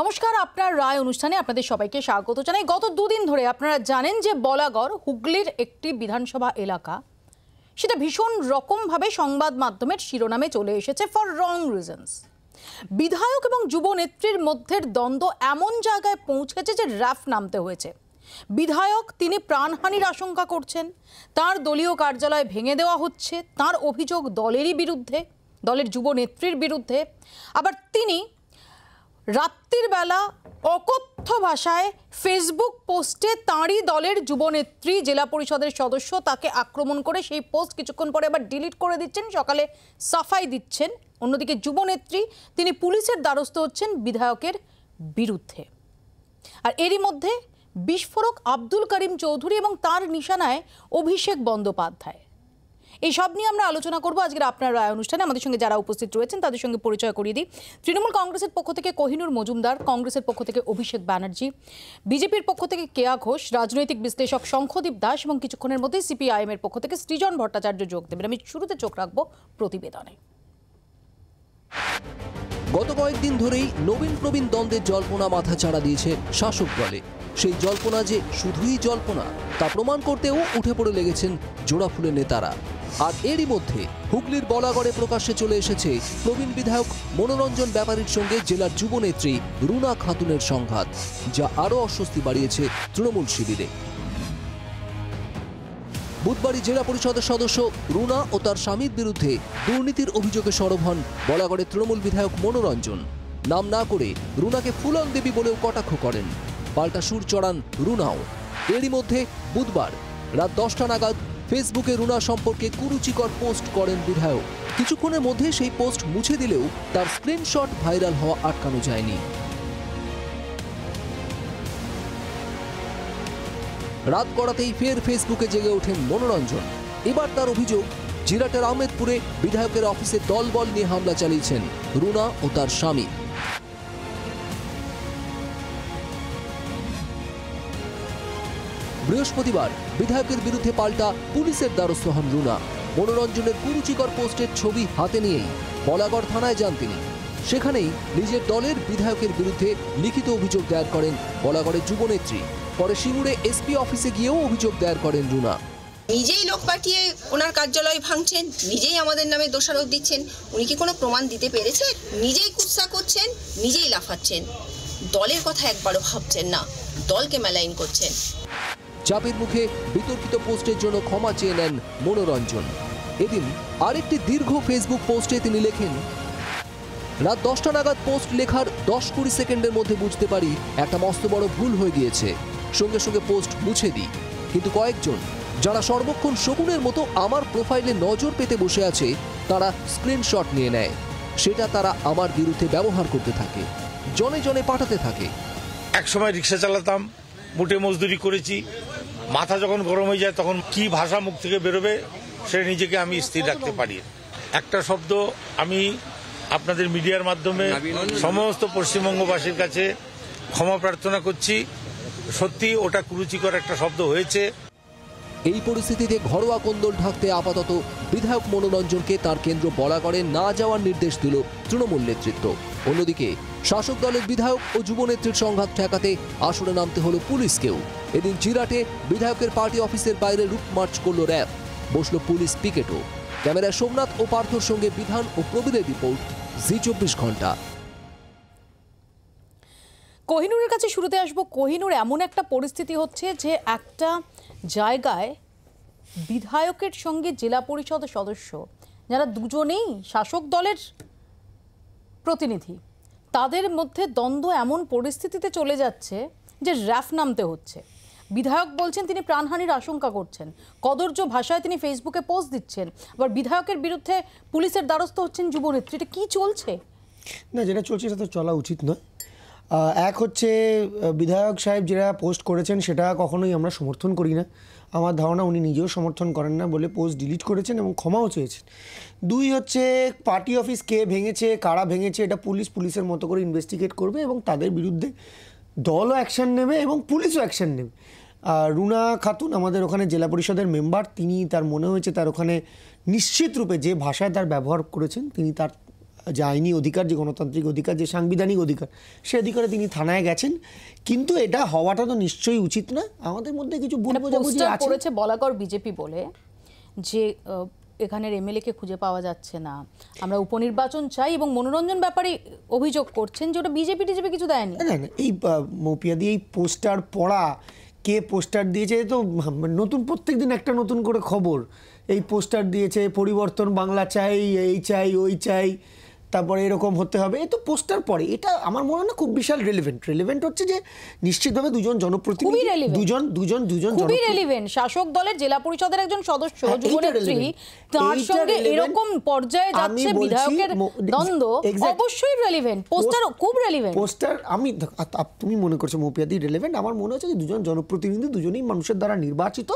নমস্কার, আপনার রায় অনুষ্ঠানে আপনাদের সবাইকে স্বাগত জানাই। গত দুদিন ধরে আপনারা জানেন যে বলাগড় হুগলির একটি বিধানসভা এলাকা, সেটা ভীষণ রকমভাবে সংবাদ মাধ্যমের শিরোনামে চলে এসেছে ফর রং রিজনস। বিধায়ক এবং যুব নেত্রীর মধ্যে দ্বন্দ্ব এমন জায়গায় পৌঁছেছে যে র্যাফ নামতে হয়েছে। বিধায়ক তিনি প্রাণহানির আশঙ্কা করছেন, তার দলীয় কার্যালয় ভেঙে দেওয়া হচ্ছে, তার অভিযোগ দলেরই বিরুদ্ধে, দলের যুব নেত্রীর বিরুদ্ধে। আবার তিনি রাত্রির বেলা অকথ্য ভাষায় ফেসবুক পোস্টে তাঁরই দলের যুবনেত্রী জেলা পরিষদের সদস্য তাকে আক্রমণ করে সেই পোস্ট কিছুক্ষণ পরে আবার ডিলিট করে দিচ্ছেন, সকালে সাফাই দিচ্ছেন। অন্যদিকে যুবনেত্রী তিনি পুলিশের দ্বারস্থ হচ্ছেন বিধায়কের বিরুদ্ধে। আর এরই মধ্যে বিস্ফোরক আব্দুল করিম চৌধুরী এবং তার নিশানায় অভিষেক বন্দ্যোপাধ্যায়। এই সব নিয়ে আমরা আলোচনা করব আজকের আপনার রায় অনুষ্ঠানে। আমাদের সঙ্গে যারা উপস্থিত রয়েছেন তাদের সঙ্গে পরিচয় করিয়ে দিই। তৃণমূল কংগ্রেসের পক্ষ থেকে কোহিনুর মজুমদার, কংগ্রেসের পক্ষ থেকে অভিষেক ব্যানার্জি, বিজেপির পক্ষ থেকে কেয়া ঘোষ, রাজনৈতিক বিশ্লেষক শঙ্খদীপ দাস এবং কিছুক্ষণের মধ্যে সিপিআইএম এর পক্ষ থেকে সৃজন ভট্টাচার্য যোগ দেবেন। আমি শুরুতে চোখ রাখবো প্রতিবেদনে। গত কয়েকদিন ধরেই নবীন প্রবীণ দ্বন্দ্বের জল্পনা মাথা চাড়া দিয়েছে শাসক দলে। সেই জল্পনা যে শুধুই জল্পনা তা প্রমাণ করতেও উঠে পড়ে লেগেছেন জোড়াফুলের নেতারা। আর এরই মধ্যে হুগলির বলাগড়ে প্রকাশ্যে চলে এসেছে প্রবীণ বিধায়ক মনোরঞ্জন ব্যাপারীর সঙ্গে জেলার যুবনেত্রী রুনা খাতুনের সংঘাত, যা আরও অস্বস্তি বাড়িয়েছে তৃণমূল শিবিরে। বুধবারই জেলা পরিষদের সদস্য রুনা ও তার স্বামীর বিরুদ্ধে দুর্নীতির অভিযোগে সরব হন বলাগড়ের তৃণমূল বিধায়ক মনোরঞ্জন। নাম না করে রুনাকে ফুলন দেবী বলেও কটাক্ষ করেন, পাল্টা সুর চড়ান রুনাও। এরই মধ্যে বুধবার রাত 10টা নাগাদ ফেসবুকে রুনা সম্পর্কে কুরুচিকর পোস্ট করেন বিধায়ক। কিছুক্ষণের মধ্যে সেই পোস্ট মুছে দিলেও তার স্ক্রিনশট ভাইরাল হওয়া আটকানো যায়নি। রাত গড়াতেই ফের ফেসবুকে জেগে ওঠেন মনোরঞ্জন। এবার তার অভিযোগ, জিরাটের আহমেদপুরে বিধায়কের অফিসে দলবল নিয়ে হামলা চালিয়েছেন রুনা ও তার স্বামী। বৃহস্পতিবার বিধায়কের বিরুদ্ধে পাল্টা পুলিশের দ্বারস্থ হন রুনা। মনোরঞ্জনের কুরুচিকর পোস্টের ছবি হাতে নিয়েই বলাগড় থানায় যান তিনি। সেখানেই নিজের দলের বিধায়কের বিরুদ্ধে লিখিত অভিযোগ দায়ের করেন বলাগড়ের যুবনেত্রী। পরে সিঙ্গুরে এসপি অফিসে গিয়েও অভিযোগ দায়ের করেন রুনা। নিজেই লোক পাঠিয়ে ওনার কার্যালয় ভাঙছেন, নিজেই আমাদের নামে দোষারোপ দিচ্ছেন। উনি কি কোনো প্রমাণ দিতে পেরেছেন? নিজেই কুৎসা করছেন, নিজেই লাফাচ্ছেন, দলের কথা একবারও ভাবছেন না, দলকে মেলাইন করছেন। চাপের মুখে বিতর্কিত পোস্টের জন্য ক্ষমা চেয়ে নেন মনোরঞ্জন। এদিন আরেকটি দীর্ঘ ফেসবুক পোস্টে তিনি লেখেন, রাত 10টা নাগাদ পোস্ট লেখার 10-20 সেকেন্ডের মধ্যে বুঝতে পারি একটা মস্ত বড় ভুল হয়ে গিয়েছে। সঙ্গে সঙ্গে পোস্ট মুছে দিই, কিন্তু কয়েকজন যারা সর্বক্ষণ শকুনের মতো আমার প্রোফাইলে নজর পেতে বসে আছে তারা স্ক্রিনশট নিয়ে নেয়। সেটা তারা আমার বিরুদ্ধে ব্যবহার করতে থাকে, জনে জনে পাঠাতে থাকে। একসময় রিক্সা চালাতাম, মুটে মজদুরি করেছি, মাথা যখন গরম হয়ে যায় তখন কি ভাষা মুখ থেকে বেরোবে সে নিজেকে আমি স্থির রাখতে পারি। একটা শব্দ আমি আপনাদের মিডিয়ার মাধ্যমে সমস্ত পশ্চিমবঙ্গবাসীর কাছে ক্ষমা প্রার্থনা করছি, সত্যি ওটা কুরুচিকর একটা শব্দ হয়েছে। এই পরিস্থিতিতে ঘরোয়া কোন্দল ঢাকতে আপাতত বিধায়ক মনোরঞ্জনকে তার কেন্দ্র বলাগড়ে না যাওয়ার নির্দেশ দিল তৃণমূল নেতৃত্ব। অন্যদিকে শাসক দলের বিধায়ক ও যুবনেত্রীর সংঘাত ঠেকাতে আসরে নামতে হলো পুলিশকেও। এদিন জিরাটে বিধায়কের পার্টি অফিসের বাইরে রুট মার্চ করল র্যাব, বসল পুলিশ পিকেটও। ক্যামেরায় সোমনাথ ও পার্থর সঙ্গে বিধান ও প্রবীরের রিপোর্ট, জি 24 ঘন্টা। কোহিনুরের কাছে শুরুতে আসবো। কোহিনুর, এমন একটা পরিস্থিতি হচ্ছে যে একটা জায়গায় বিধায়কের সঙ্গে জেলা পরিষদ সদস্য, যারা দুজনেই শাসক দলের প্রতিনিধি, তাদের মধ্যে দ্বন্দ্ব এমন পরিস্থিতিতে চলে যাচ্ছে যে র্যাফ নামতে হচ্ছে। বিধায়ক বলছেন তিনি প্রাণহানির আশঙ্কা করছেন, কদর্য ভাষায় তিনি ফেসবুকে পোস্ট দিচ্ছেন, আবার বিধায়কের বিরুদ্ধে পুলিশের দ্বারস্থ হচ্ছেন যুবনেত্রী। এটা কি চলছে? না, যেটা চলছে সেটা তো চলা উচিত নয়। এক হচ্ছে বিধায়ক সাহেব যেটা পোস্ট করেছেন সেটা কখনোই আমরা সমর্থন করি না। আমার ধারণা উনি নিজেও সমর্থন করেন না বলে পোস্ট ডিলিট করেছেন এবং ক্ষমাও চেয়েছেন। দুই হচ্ছে পার্টি অফিস কে ভেঙেছে, কারা ভেঙেছে, এটা পুলিশের মতো করে ইনভেস্টিগেট করবে এবং তাদের বিরুদ্ধে দলও অ্যাকশন নেবে এবং পুলিশও অ্যাকশন নেবে। রুনা খাতুন আমাদের ওখানে জেলা পরিষদের মেম্বার, তিনি তার মনে হয়েছে তার ওখানে নিশ্চিত রূপে যে ভাষায় তার ব্যবহার করেছেন তিনি তার যে আইনি অধিকার, যে গণতান্ত্রিক অধিকার, যে সাংবিধানিক অধিকার, সে অধিকারে তিনি থানায় গেছেন। কিন্তু এটা হওয়াটা তো নিশ্চয়ই উচিত না। আমাদের মধ্যে কিছু ভুল বোঝাবুঝি পোস্টার আছে। করেছে বলাগড় বিজেপি বলে যে এখানের এমএলএ কে খুঁজে পাওয়া যাচ্ছে না, আমরা উপনির্বাচন চাই, এবং মনোরঞ্জন ব্যাপারে অভিযোগ করছেন যে ওটা বিজেপি কিছু দেয়নি। না না, এই মৌপিয়াদি এই পোস্টার পড়া, কে পোস্টার দিয়েছে, তো নতুন প্রত্যেক দিন একটা নতুন করে খবর। এই পোস্টার দিয়েছে, পরিবর্তন বাংলা চাই, এই চাই ওই চাই, তারপরে এরকম হতে হবে, এই তো পোস্টার পড়ে। এটা আমার মনে হয় না খুব বিশাল রেলেভেন্ট হচ্ছে যে নিশ্চিতভাবে দুজন জনপ্রতিনিধি, দুজন খুবই রেলিভেন্ট। শাসক দলের জেলা পরিষদের একজন সদস্য, হ্যাঁ, যুবনেত্রী, তার সঙ্গে এরকম পর্যায়ে যাচ্ছে বিধায়কের দ্বন্দ্ব, অবশ্যই রেলিভেন্ট। পোস্টার খুব রেলিভেন্ট। পোস্টার তুমি মনে করছো মৌপিয়াদি রেলেভেন্ট, আমার মনে হচ্ছে যে দুজন জনপ্রতিনিধি, দুজনেই মানুষের দ্বারা নির্বাচিত,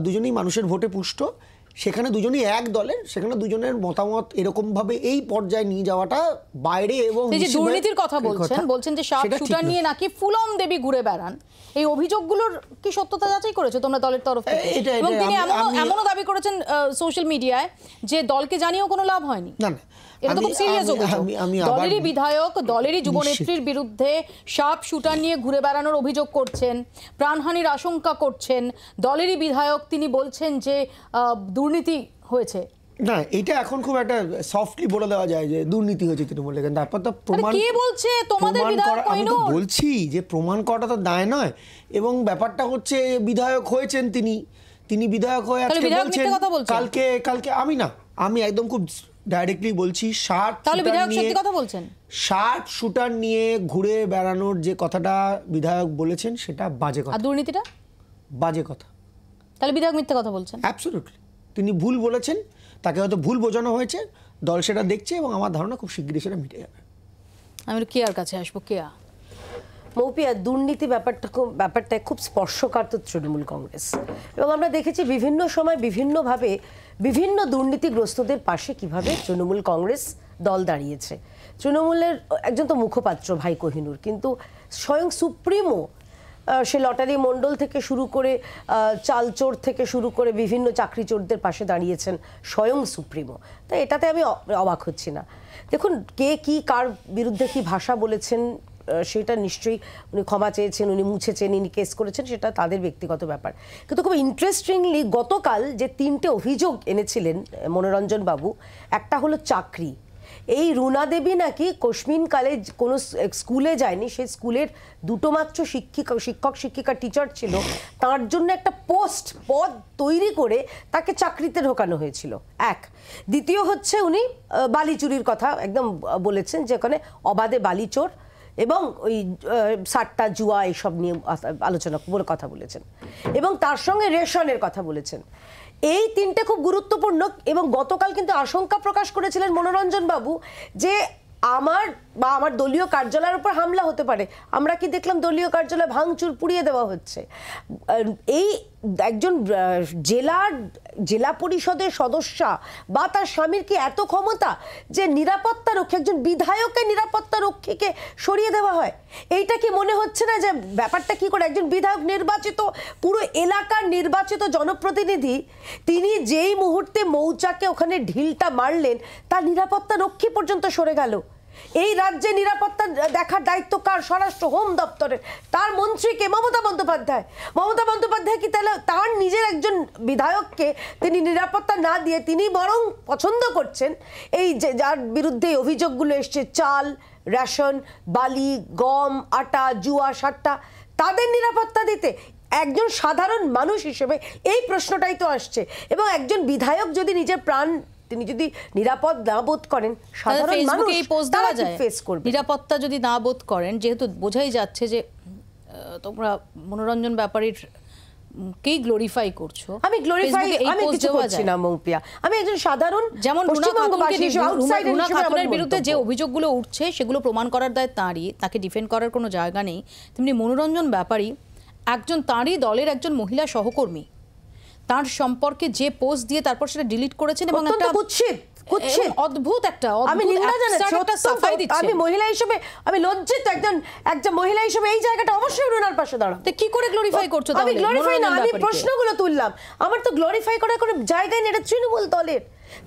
দুজনেই মানুষের ভোটে পুষ্ট, সেখানে দুজনেই এক দলের, সেখানে দুজনের মতামত এরকমভাবে এই পর্যায়ে নিয়ে যাওয়াটা বাইরে। এবং যে দুর্নীতির কথা বলছেন যে শার্প শুটার নিয়ে নাকি ফুলন দেবী ঘুরে বেড়ান, এই অভিযোগগুলোর কি সত্যতা যাচাই করেছে তোমরা দলের তরফ থেকে? এবং তিনি এমনও দাবি করেছেন সোশ্যাল মিডিয়ায় যে দলকে জানিয়েও কোনো লাভ হয়নি। না না, এটা তো খুব সিরিয়াস অভিযোগ। দলেরই বিধায়ক, দলেরই যুবনেত্রীর বিরুদ্ধে শার্প শুটার নিয়ে ঘুরে বেড়ানোর অভিযোগ করছেন, প্রাণহানির আশঙ্কা করছেন। দলেরই বিধায়ক, তিনি বলছেন যে দুর্নীতি হয়েছে। না, এটা এখন খুব একটা সফটলি বলে দেওয়া যায় যে দুর্নীতি হয়েছে তৃণমূলে, কিন্তু তারপর তো প্রমাণ, কে বলছে? তোমাদের বিধায়ক আমি তো বলছি যে প্রমাণ করাটা তো দায় নয়। এবং ব্যাপারটা হচ্ছে বিধায়ক হয়েছেন তিনি বিধায়ক হয়ে আজকে বলছেন, কালকে আমি একদম খুব ডাইরেক্টলি বলছি, শার্প শুটার নিয়ে ঘুরে বেড়ানোর যে কথাটা বিধায়ক বলেছেন সেটা বাজে কথা। আর দুর্নীতিটা বাজে কথা। তাহলে বিধায়ক মিথ্যে কথা বলছেন? অ্যাবসলিউটলি, তিনি ভুল বলেছেন, তাকে হয়তো ভুল বোঝানো হয়েছে, দল সেটা দেখছে, এবং আমার ধারণা খুব শীঘ্রই সেটা মিটে যাবে। আমি কেয়ার কাছে আসবো। কেয়া, মৌপিয়া, দুর্নীতি ব্যাপারটায় খুব স্পর্শকাতর তৃণমূল কংগ্রেস, এবং আমরা দেখেছি বিভিন্ন সময় বিভিন্নভাবে বিভিন্ন দুর্নীতিগ্রস্তদের পাশে কিভাবে তৃণমূল কংগ্রেস দল দাঁড়িয়েছে। তৃণমূলের একজন তো মুখপাত্র ভাই কোহিনুর, কিন্তু স্বয়ং সুপ্রিমো, সে লটারি মণ্ডল থেকে শুরু করে চালচোর থেকে শুরু করে বিভিন্ন চাকরি চোরদের পাশে দাঁড়িয়েছেন স্বয়ং সুপ্রিমো। তাই এটাতে আমি অবাক হচ্ছি না। দেখুন, কে কি কার বিরুদ্ধে কি ভাষা বলেছেন সেটা নিশ্চয়ই উনি ক্ষমা চেয়েছেন, উনি মুছেছেন, উনি কেস করেছেন, সেটা তাদের ব্যক্তিগত ব্যাপার। কিন্তু খুব ইন্টারেস্টিংলি গতকাল যে 3টে অভিযোগ এনেছিলেন মনোরঞ্জন বাবু, একটা হলো চাকরি। এই রুনা দেবী নাকি কোশমিনকালে কোনো স্কুলে যায়নি, সেই স্কুলের দুটো মাত্র শিক্ষক শিক্ষিকা টিচার ছিল, তার জন্য একটা পদ তৈরি করে তাকে চাকরিতে ঢোকানো হয়েছিল। এক। দ্বিতীয় হচ্ছে উনি বালি চুরির কথা একদম বলেছেন, যে ওখানে অবাধে বালি চোর এবং ওই সাট্টা জুয়া এইসব নিয়ে আলোচনা বলে কথা বলেছেন, এবং তার সঙ্গে রেশনের কথা বলেছেন। এই 3টে খুব গুরুত্বপূর্ণ। এবং গতকাল কিন্তু আশঙ্কা প্রকাশ করেছিলেন মনোরঞ্জন বাবু যে আমার দলীয় কার্যালয়ের উপর হামলা হতে পারে। আমরা কি দেখলাম দলীয় কার্যালয় ভাঙচুর, পুড়িয়ে দেওয়া হচ্ছে। এই একজন জেলা পরিষদের সদস্যা বা তার স্বামীর কি এত ক্ষমতা যে নিরাপত্তা রক্ষী, একজন বিধায়কের নিরাপত্তা রক্ষীকে সরিয়ে দেওয়া হয়? এইটা কি মনে হচ্ছে না যে ব্যাপারটা কি করে একজন বিধায়ক নির্বাচিত, পুরো এলাকার নির্বাচিত জনপ্রতিনিধি, তিনি যেই মুহূর্তে মৌচাকে ওখানে ঢিলটা মারলেন তার নিরাপত্তা রক্ষী পর্যন্ত সরে গেল। এই রাজ্যে নিরাপত্তা দেখার দায়িত্ব কার? স্বরাষ্ট্র হোম দপ্তরের। তার মন্ত্রীকে মমতা বন্দ্যোপাধ্যায় কি তাহলে তার নিজের একজন বিধায়ককে তিনি নিরাপত্তা না দিয়ে তিনি বরং পছন্দ করছেন এই যে যার বিরুদ্ধে অভিযোগগুলো এসছে, চাল, রেশন, বালি, গম, আটা, জুয়া, সাট্টা, তাদের নিরাপত্তা দিতে? একজন সাধারণ মানুষ হিসেবে এই প্রশ্নটাই তো আসছে। এবং একজন বিধায়ক যদি নিজের প্রাণ, তিনি যদি নিরাপদ না বোধ করেন, সাধারণ মানুষ তারা কি ফেস করবে? নিরাপত্তা যদি না বোধ করেন, যেহেতু বোঝাই যাচ্ছে যে তোমরা মনোরঞ্জন ব্যাপারীর কেই গ্লোরিফাই করছো। আমি কিছু করছি না মৌপিয়া, আমি একজন সাধারণ, যেমন রুনা খাতুনের বিরুদ্ধে যে অভিযোগগুলো উঠছে সেগুলো প্রমাণ করার দায় তাঁরই, তাকে ডিফেন্ড করার কোনো জায়গা নেই। তেমনি মনোরঞ্জন ব্যাপারী একজন তাঁরই দলের একজন মহিলা সহকর্মী, তার সম্পর্কে যে পোস্ট দিয়ে তারপর সেটা ডিলিট করেছেন, এবং একটা কুৎসিত, অদ্ভুত একটা আমি নিন্দা জানাচ্ছি, সাফাই দিচ্ছে। আমি মহিলা হিসেবে আমি লজ্জিত, একজন মহিলা হিসেবে এই জায়গাটা অবশ্যই রুনার পাশে দাঁড়াবো। তো কি করে গ্লোরিফাই করছো আমি তাহলে গ্লোরিফাই না, মনোরঞ্জন আমি ব্যাপারীকে? প্রশ্নগুলো তুললাম। আমার তো গ্লোরিফাই করার কোনো জায়গায় নেই, এটা তৃণমূল দলের,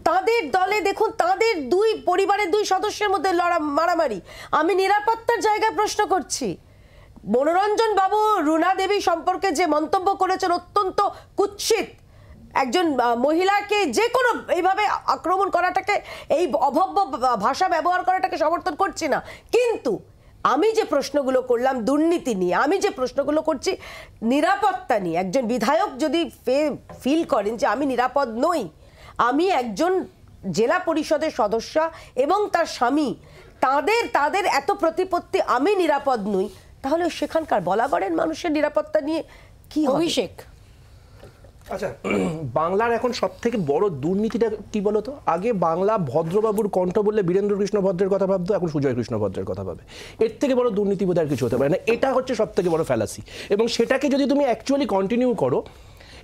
তাদের দলে দেখুন তাদের দুই পরিবারের দুই সদস্যের মধ্যে মারামারি, আমি নিরাপত্তার জায়গায় প্রশ্ন করছি। মনোরঞ্জন বাবু রুনা দেবী সম্পর্কে যে মন্তব্য করেছেন অত্যন্ত কুৎসিত, একজন মহিলাকে যে কোনো এইভাবে আক্রমণ করাটাকে, এই অভব্য ভাষা ব্যবহার করাটাকে সমর্থন করছি না, কিন্তু আমি যে প্রশ্নগুলো করলাম দুর্নীতি নিয়ে, আমি যে প্রশ্নগুলো করছি নিরাপত্তা নিয়ে, একজন বিধায়ক যদি ফিল করেন যে আমি নিরাপদ নই, আমি একজন জেলা পরিষদের সদস্য এবং তার স্বামী, তাদের এত প্রতিপত্তি, আমি নিরাপদ নই, তাহলে সেখানকার বলাগড়ের মানুষের নিরাপত্তা নিয়ে কি হবে? অভিষেক, আচ্ছা, বাংলার এখন সব থেকে বড় দুর্নীতিটা কি বলতো? আগে বাংলা ভদ্রবাবুর কণ্ঠ বললে বীরেন্দ্র কৃষ্ণ ভদ্রের কথা ভাবতো, এখন সুজয় কৃষ্ণ ভদ্রের কথা ভাবে। এর থেকে বড় দুর্নীতি বোধ আর কিছু হতে পারে না। এটা হচ্ছে সব থেকে বড় ফ্যালাসি। এবং সেটাকে যদি তুমি অ্যাকচুয়ালি কন্টিনিউ করো,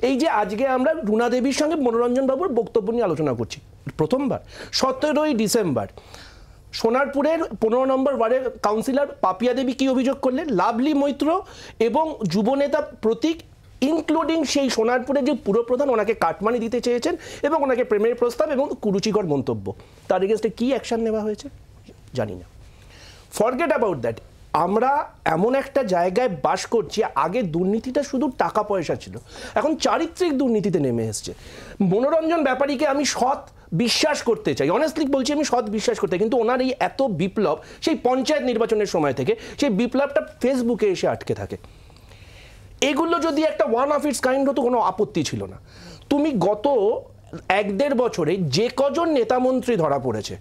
এই যে আজকে আমরা রুনা দেবীর সঙ্গে মনোরঞ্জন বাবুর বক্তব্য নিয়ে আলোচনা করছি, প্রথমবার 17ই ডিসেম্বর সোনারপুরের 15 নম্বর ওয়ার্ডের কাউন্সিলর পাপিয়া দেবী কি অভিযোগ করলেন? লাভলি মৈত্র এবং যুবনেতা প্রতীক ইনক্লুডিং সেই সোনারপুরের যে পুরপ্রধান ওনাকে কাটমানি দিতে চেয়েছেন এবং ওনাকে প্রেমের প্রস্তাব এবং কুরুচিকর মন্তব্য, তার এগেনস্টে কি অ্যাকশন নেওয়া হয়েছে জানি না। ফরগেট অ্যাবাউট দ্যাট, আমরা এমন একটা জায়গায় বাস করছি, আগে দুর্নীতিটা শুধু টাকা পয়সা ছিল, এখন চারিত্রিক দুর্নীতিতে নেমে এসছে। মনোরঞ্জন ব্যাপারীকে আমি সৎ বিশ্বাস করতে চাই, অনেস্টলি বলছি আমি সৎ বিশ্বাস করতে, কিন্তু ওনার এই এত বিপ্লব সেই পঞ্চায়েত নির্বাচনের সময় থেকে, সেই বিপ্লবটা ফেসবুকে এসে আটকে থাকে। এগুলো যদি একটা ওয়ান অফ ইটস কাইন্ড হতো কোনো আপত্তি ছিল না। তুমি গত 1-1.5 বছরে যে কজন নেতামন্ত্রী ধরা পড়েছে,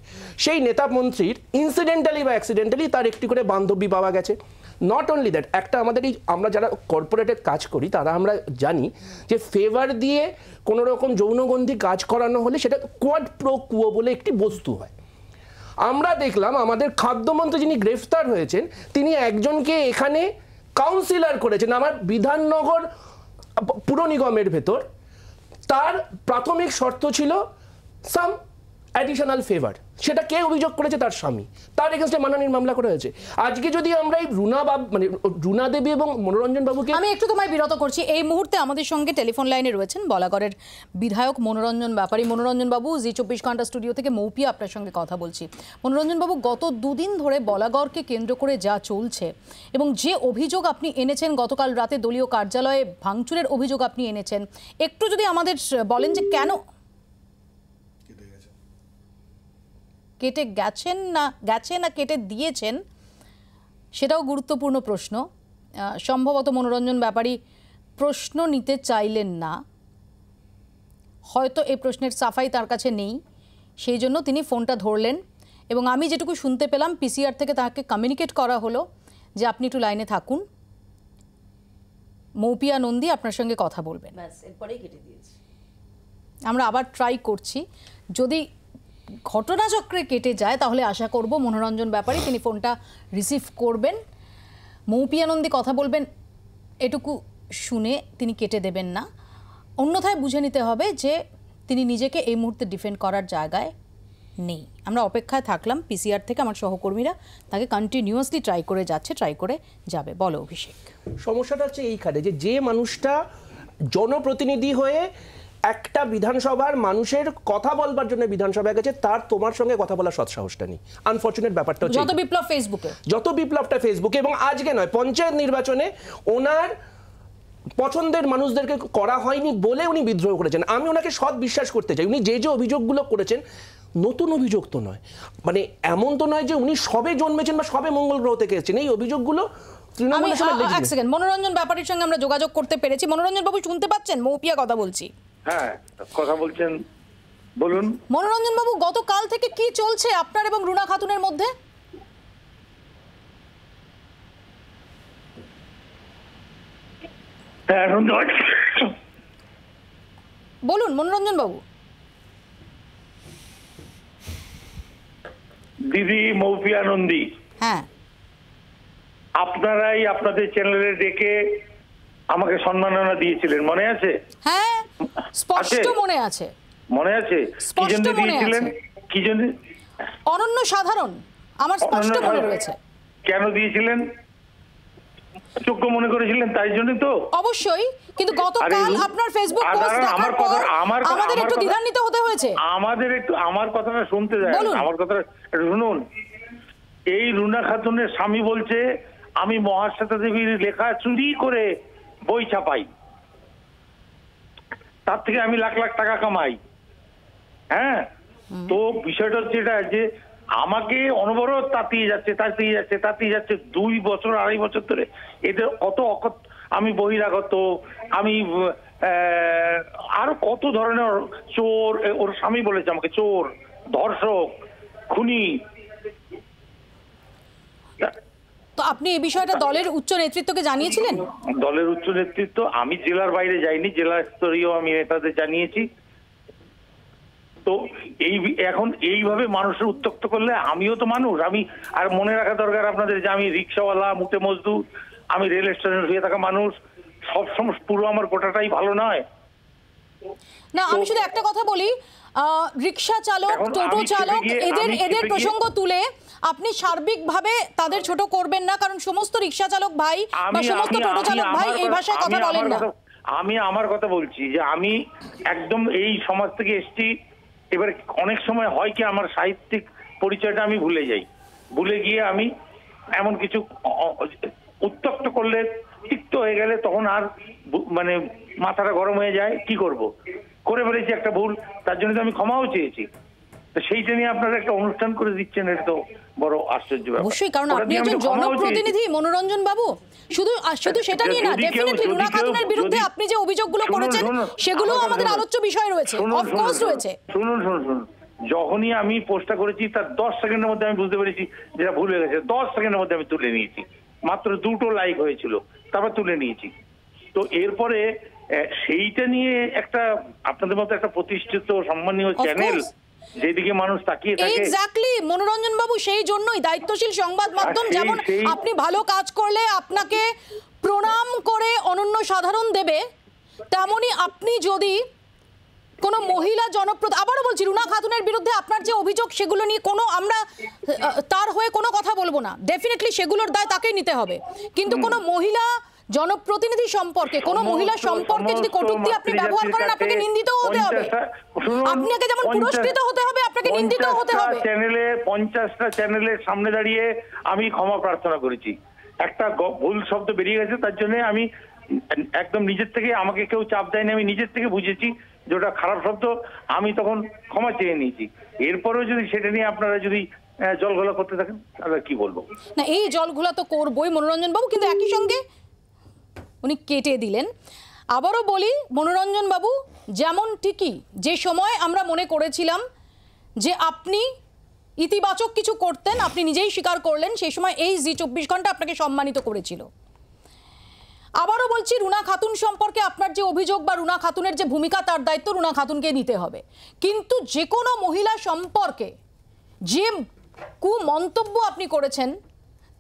সেই নেতামন্ত্রীর ইনসিডেন্টালি বা অ্যাক্সিডেন্টালি তার একটি করে বান্ধবী পাওয়া গেছে। নট অনলি দ্যাট, একটা আমাদের এই আমরা যারা কর্পোরেটে কাজ করি তারা আমরা জানি যে ফেভার দিয়ে কোনো রকম যৌনগন্ধি কাজ করানো হলে সেটা কোয়াড প্রো কুয়ো বলে একটি বস্তু হয়। আমরা দেখলাম আমাদের খাদ্যমন্ত্রী যিনি গ্রেফতার হয়েছেন, তিনি একজনকে এখানে কাউন্সিলর করেছেন আমার বিধাননগর পুর নিগমের ভেতর। তার প্রাথমিক শর্ত ছিল সাম অ্যাডিশনাল ফেভার, সেটা কে অভিযোগ করেছে? তার স্বামী। তার এগেন্স্টে মানহানির মামলা করা হয়েছে। আজকে যদি আমরা এই রুনা দেবী এবং মনোরঞ্জন বাবুকে, আমি একটু তোমায় বিরত করছি। এই মুহূর্তে আমাদের সঙ্গে টেলিফোন লাইনে রয়েছেন বলাগড়ের বিধায়ক মনোরঞ্জন ব্যাপারী। মনোরঞ্জন বাবু, জি 24 ঘন্টা স্টুডিও থেকে মৌপিয়া আপনার সঙ্গে কথা বলছি। মনোরঞ্জন বাবু, গত 2 দিন ধরে বলাগড়কে কেন্দ্র করে যা চলছে এবং যে অভিযোগ আপনি এনেছেন, গতকাল রাতে দলীয় কার্যালয়ে ভাঙচুরের অভিযোগ আপনি এনেছেন, একটু যদি আমাদের বলেন যে কেন কেটে গেছেন না কেটে দিয়েছেন, সেটাও গুরুত্বপূর্ণ প্রশ্ন। সম্ভবত মনোরঞ্জন ব্যাপারী প্রশ্ন নিতে চাইলেন না, হয়তো এই প্রশ্নের সাফাই তার কাছে নেই, সেই জন্য তিনি ফোনটা ধরলেন। এবং আমি যেটুকু শুনতে পেলাম পিসিআর থেকে তাকে কমিউনিকেট করা হলো যে আপনি একটু লাইনে থাকুন, মৌপিয়া নন্দী আপনার সঙ্গে কথা বলবেন। এরপরেই কেটে দিয়েছি। আমরা আবার ট্রাই করছি, যদি ঘটনাচক্রে কেটে যায় তাহলে আশা করব মনোরঞ্জন ব্যাপারী তিনি ফোনটা রিসিভ করবেন, মৌপিয়া নন্দী কথা বলবেন, এটুকু শুনে তিনি কেটে দেবেন না। অন্যথায় বুঝে নিতে হবে যে তিনি নিজেকে এই মুহূর্তে ডিফেন্ড করার জায়গায় নেই। আমরা অপেক্ষায় থাকলাম, পিসিআর থেকে আমার সহকর্মীরা তাকে কন্টিনিউয়াসলি ট্রাই করে যাবে। বলো অভিষেক। সমস্যাটা হচ্ছে এইখানে যে মানুষটা জনপ্রতিনিধি হয়ে একটা বিধানসভার মানুষের কথা বলবার জন্য বিধানসভায় গেছে, তার তোমার সঙ্গে কথা বলার সৎসাহসটা নেই। আনফরচুনেট ব্যাপারটা হচ্ছে যত বিপ্লবটা ফেসবুকে, এবং আজকে নয়, পঞ্চায়েত নির্বাচনে ওনার পছন্দের মানুষদেরকে করা হয়নি বলে উনি বিদ্রোহ করেছেন। আমি ওনাকে সৎ বিশ্বাস করতে চাই। উনি যে অভিযোগগুলো করেছেন নতুন অভিযোগ তো নয়, মানে এমন তো নয় যে উনি সবে জন্মেছেন বা সবে মঙ্গল গ্রহ থেকে এসেছেন। এই অভিযোগগুলো এক সেকেন্ড, মনোরঞ্জন ব্যাপারীর সঙ্গে আমরা যোগাযোগ করতে পেরেছি। মনোরঞ্জন বাবু শুনতে পাচ্ছেন? মৌপিয়া কথা বলছি। হ্যাঁ, কথা বলছেন, বলুন। মনোরঞ্জন বাবু, গতকাল থেকে কি চলছে আপনার এবং রুনা খাতুনের মধ্যে? বলুন মনোরঞ্জন বাবু। দিদি মৌপিয়া নন্দী, হ্যাঁ, আপনারাই আপনাদের চ্যানেলে ডেকে আমাকে সম্মাননা দিয়েছিলেন, মনে আছে? হ্যাঁ, স্পষ্ট মনে আছে। মনে আছে কি জন্য দিয়েছিলেন? কি জন্য? অনন্য সাধারণ, আমার স্পষ্ট মনে রয়েছে। কেন দিয়েছিলেন? যোগ্য মনে করেছিলেন, তাই জন্যই তো। অবশ্যই, কিন্তু গতকাল আপনার ফেসবুক পোস্ট দেখার পর আমাদের একটু দ্বিধান্বিত হতে হয়েছে। আমার কথাটা শুনতে দেন, আমার কথাটা শুনুন। এই রুনা খাতুনের স্বামী বলছে আমি মহাশ্বেতা দেবীর লেখা চুরি করে বই ছাপাই, তার থেকে আমি লাখ লাখ টাকা কামাই। হ্যাঁ, তো বিষয়টা হচ্ছে এটা যে আমাকে অনবরত তাতিয়ে যাচ্ছে 2 বছর 2.5 বছর ধরে। এদের কত আমি বহিরাগত, আমি আরো কত ধরনের চোর, ওর স্বামী বলেছে আমাকে চোর, ধর্ষক, খুনি। তো আপনি এই বিষয়টা দলের উচ্চ নেতৃত্বকে জানিয়েছিলেন? দলের উচ্চ নেতৃত্ব, আমি জেলার বাইরে যাইনি, জেলা স্তরীয় আমি নেতাদের জানিয়েছি। তো এখন এইভাবে মানুষের উত্ত্যক্ত করলে আমিও তো মানুষ। আমি আর মনে রাখা দরকার আপনাদের যে আমি রিক্সাওয়ালা, মুটে মজদুর, আমি রেল স্টেশনে শুয়ে থাকা মানুষ। সবসময় পুরো আমার গোটাটাই ভালো নয় না। আমি শুধু একটা কথা বলি, রিক্সা চালক, টোটো চালক, এদের প্রসঙ্গ তুলে আপনি সার্বিকভাবে তাদের ছোট করবেন না, কারণ সমস্ত রিক্সা চালক ভাই বা সমস্ত টোটো চালক ভাই এই ভাষায় কথা বলেন না। আমি আমার কথা বলছি যে আমি একদম এই সমাজ থেকে এসেছি। এবার অনেক সময় হয় কি আমার সাহিত্যিক পরিচয়টা আমি ভুলে যাই, ভুলে গিয়ে আমি এমন কিছু উত্তক্ত করলে, তিক্ত হয়ে গেলে তখন আর মানে মাথাটা গরম হয়ে যায়। কি করব, করে ফেলেছি একটা ভুল, তার জন্য তো আমি ক্ষমাও চেয়েছি। তো সেইটা নিয়ে আপনারা একটা অনুষ্ঠান করে দিচ্ছেন, এটা তো বড় আশ্চর্য ব্যাপার। অবশ্যই, কারণ আপনি একজন জনপ্রতিনিধি মনোরঞ্জন বাবু। শুধু সেটা নিয়ে না, ডেফিনেটলি রুনা খাতুনের বিরুদ্ধে আপনি যে অভিযোগগুলো করেছেন সেগুলো আমাদের আলোচ্য বিষয় রয়েছে, অফকোর্স রয়েছে। শুনুন, যখনই আমি পোস্টটা করেছি তার 10 সেকেন্ডের মধ্যে আমি বুঝতে পেরেছি যেটা ভুল হয়ে গেছে। 10 সেকেন্ডের মধ্যে আমি তুলে নিয়েছি, মাত্র 2টো লাইক হয়েছিল, তারপর তুলে নিয়েছি। তো এরপরে সেইটা নিয়ে একটা আপনাদের মতো একটা প্রতিষ্ঠিত সম্মানীয় চ্যানেল যেদিকে মানুষ তাকিয়ে থাকে। এক্স্যাক্টলি মনোরঞ্জন বাবু, সেই জন্যই দায়িত্বশীল সংবাদ মাধ্যম যেমন আপনি ভালো কাজ করলে আপনাকে প্রণাম করে অনন্য সাধারণ দেবে, তেমনি আপনি যদি কোনো মহিলা আবারও বলছি, রুনা খাতুনের বিরুদ্ধে আপনার যে অভিযোগ সেগুলো নিয়ে আমরা তার হয়ে কোনো কথা বলবো না, ডেফিনেটলি সেগুলোর দায় তাকেই নিতে হবে। কিন্তু কোনো মহিলা জনপ্রতিনিধি সম্পর্কে, কোনো মহিলা সম্পর্কে যদি কটূক্তি আপনি ব্যবহার করেন, আপনাকে নিন্দিত হতে হবে। আপনাকে যেমন পুরস্কৃত হতে হবে, আপনাকে নিন্দিত হতে হবে। 50টা চ্যানেলের সামনে দাঁড়িয়ে আমি ক্ষমা প্রার্থনা করেছি। একটা ভুল শব্দ বেরিয়ে গেছে, তার জন্য আমি একদম নিজের থেকে, আমাকে কেউ চাপ দেয়নি, আমি নিজের থেকে বুঝেছি যে ওটা খারাপ শব্দ, আমি তখন ক্ষমা চেয়ে নিয়েছি। এরপরেও যদি সেটা নিয়ে আপনারা যদি জলঘোলা করতে থাকেন তাহলে কি বলবো। না, এই জলঘোলা তো করবই মনোরঞ্জন বাবু, কিন্তু একই সঙ্গে উনি কেটে দিলেন। আবারও বলি মনোরঞ্জন বাবু, যেমন ঠিকই যে সময় আমরা মনে করেছিলাম যে আপনি ইতিবাচক কিছু করতেন, আপনি নিজেই স্বীকার করলেন, সেই সময় এই জি 24 ঘন্টা আপনাকে সম্মানিত করেছিল। আবারও বলছি, রুনা খাতুন সম্পর্কে আপনার যে অভিযোগ বা রুনা খাতুনের যে ভূমিকা, তার দায়িত্ব রুনা খাতুনকে নিতে হবে। কিন্তু যে কোনো মহিলা সম্পর্কে যে কুমন্তব্য আপনি করেছেন